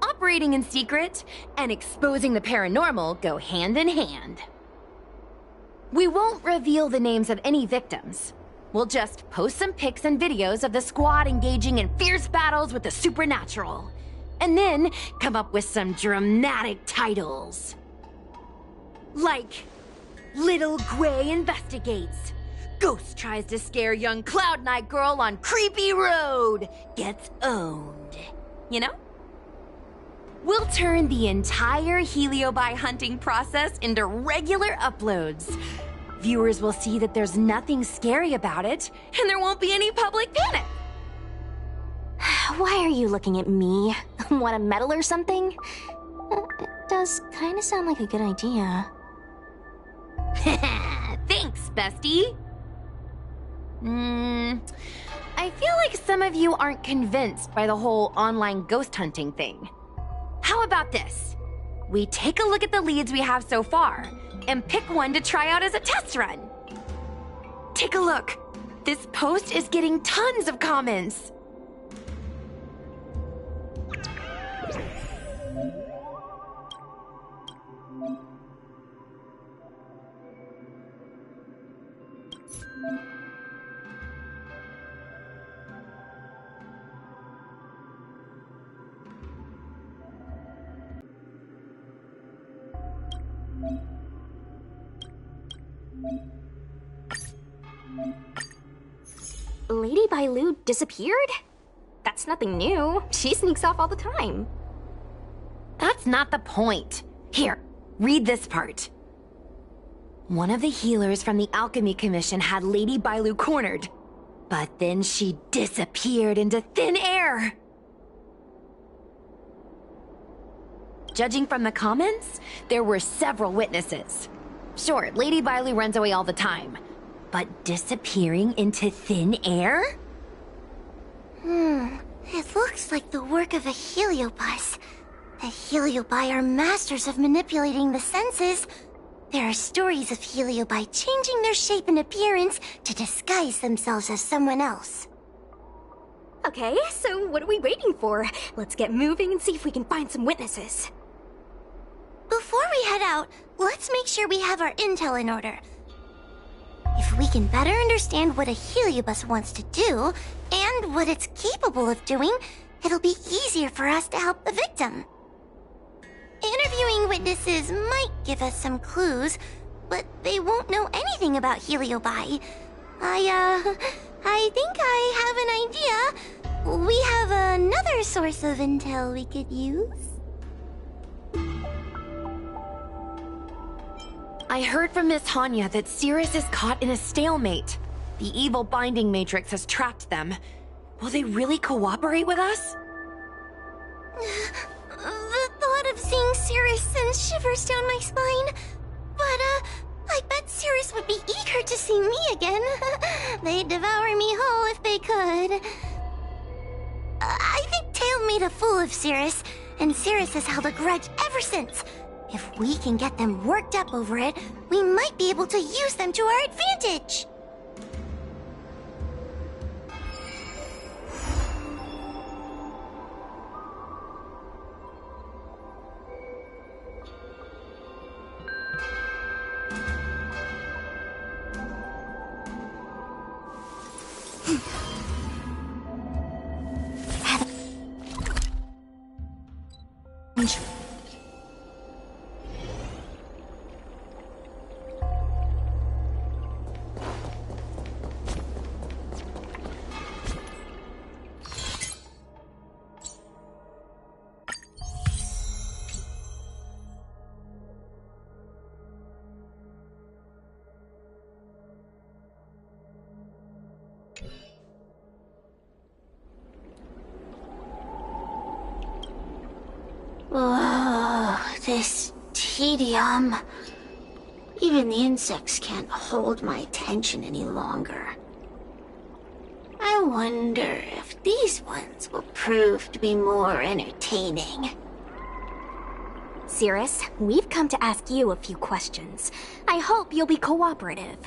operating in secret and exposing the paranormal go hand in hand. We won't reveal the names of any victims. We'll just post some pics and videos of the squad engaging in fierce battles with the supernatural. And then come up with some dramatic titles. Like, Little Gui investigates. Ghost tries to scare young Cloud Knight girl on creepy road. Gets owned. You know? we'll turn the entire Heliobi hunting process into regular uploads. Viewers will see that there's nothing scary about it, and there won't be any public panic. Why are you looking at me? Want a medal or something? It does kind of sound like a good idea. Thanks, bestie. I feel like some of you aren't convinced by the whole online ghost hunting thing. How about this? We take a look at the leads we have so far, and pick one to try out as a test run. Take a look. This post is getting tons of comments. Lady Bailu disappeared? That's nothing new. She sneaks off all the time. That's not the point. Here, read this part. One of the healers from the Alchemy Commission had Lady Bailu cornered, but then she disappeared into thin air. Judging from the comments, there were several witnesses. Sure, Lady Bailu runs away all the time, but disappearing into thin air? It looks like the work of a heliobus. The heliobi are masters of manipulating the senses. There are stories of heliobi changing their shape and appearance to disguise themselves as someone else. Okay, so what are we waiting for? Let's get moving and see if we can find some witnesses. Before we head out, let's make sure we have our intel in order. If we can better understand what a heliobus wants to do, and what it's capable of doing, it'll be easier for us to help the victim. Interviewing witnesses might give us some clues, but they won't know anything about heliobi. I think I have an idea. We have another source of intel we could use. I heard from Miss Hanya that Cirrus is caught in a stalemate. The evil binding matrix has trapped them. Will they really cooperate with us? The thought of seeing Cirrus sends shivers down my spine. But, I bet Cirrus would be eager to see me again. They'd devour me whole if they could. I think Tail made a fool of Cirrus, and Cirrus has held a grudge ever since. If we can get them worked up over it, we might be able to use them to our advantage. Oh, this tedium. Even the insects can't hold my attention any longer. I wonder if these ones will prove to be more entertaining. Cirrus, we've come to ask you a few questions. I hope you'll be cooperative.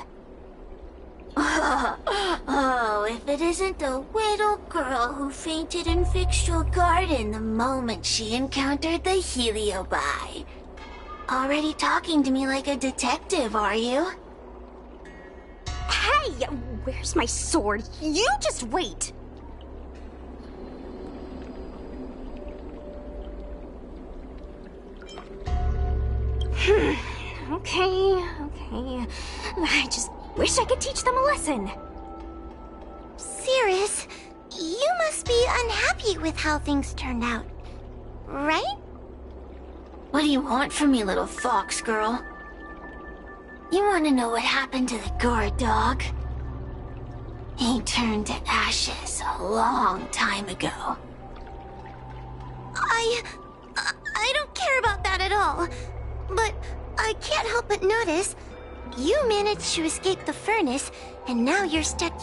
Oh, if it isn't the little girl who fainted in Fixtral Garden the moment she encountered the heliobi. Already talking to me like a detective, are you? Hey, where's my sword? You just wait. Okay. I just wish I could teach them a lesson. Cirrus, you must be unhappy with how things turned out, right? What do you want from me, little fox girl? You want to know what happened to the guard dog? He turned to ashes a long time ago. I don't care about that at all. But I can't help but notice you managed to escape the furnace, and now you're stuck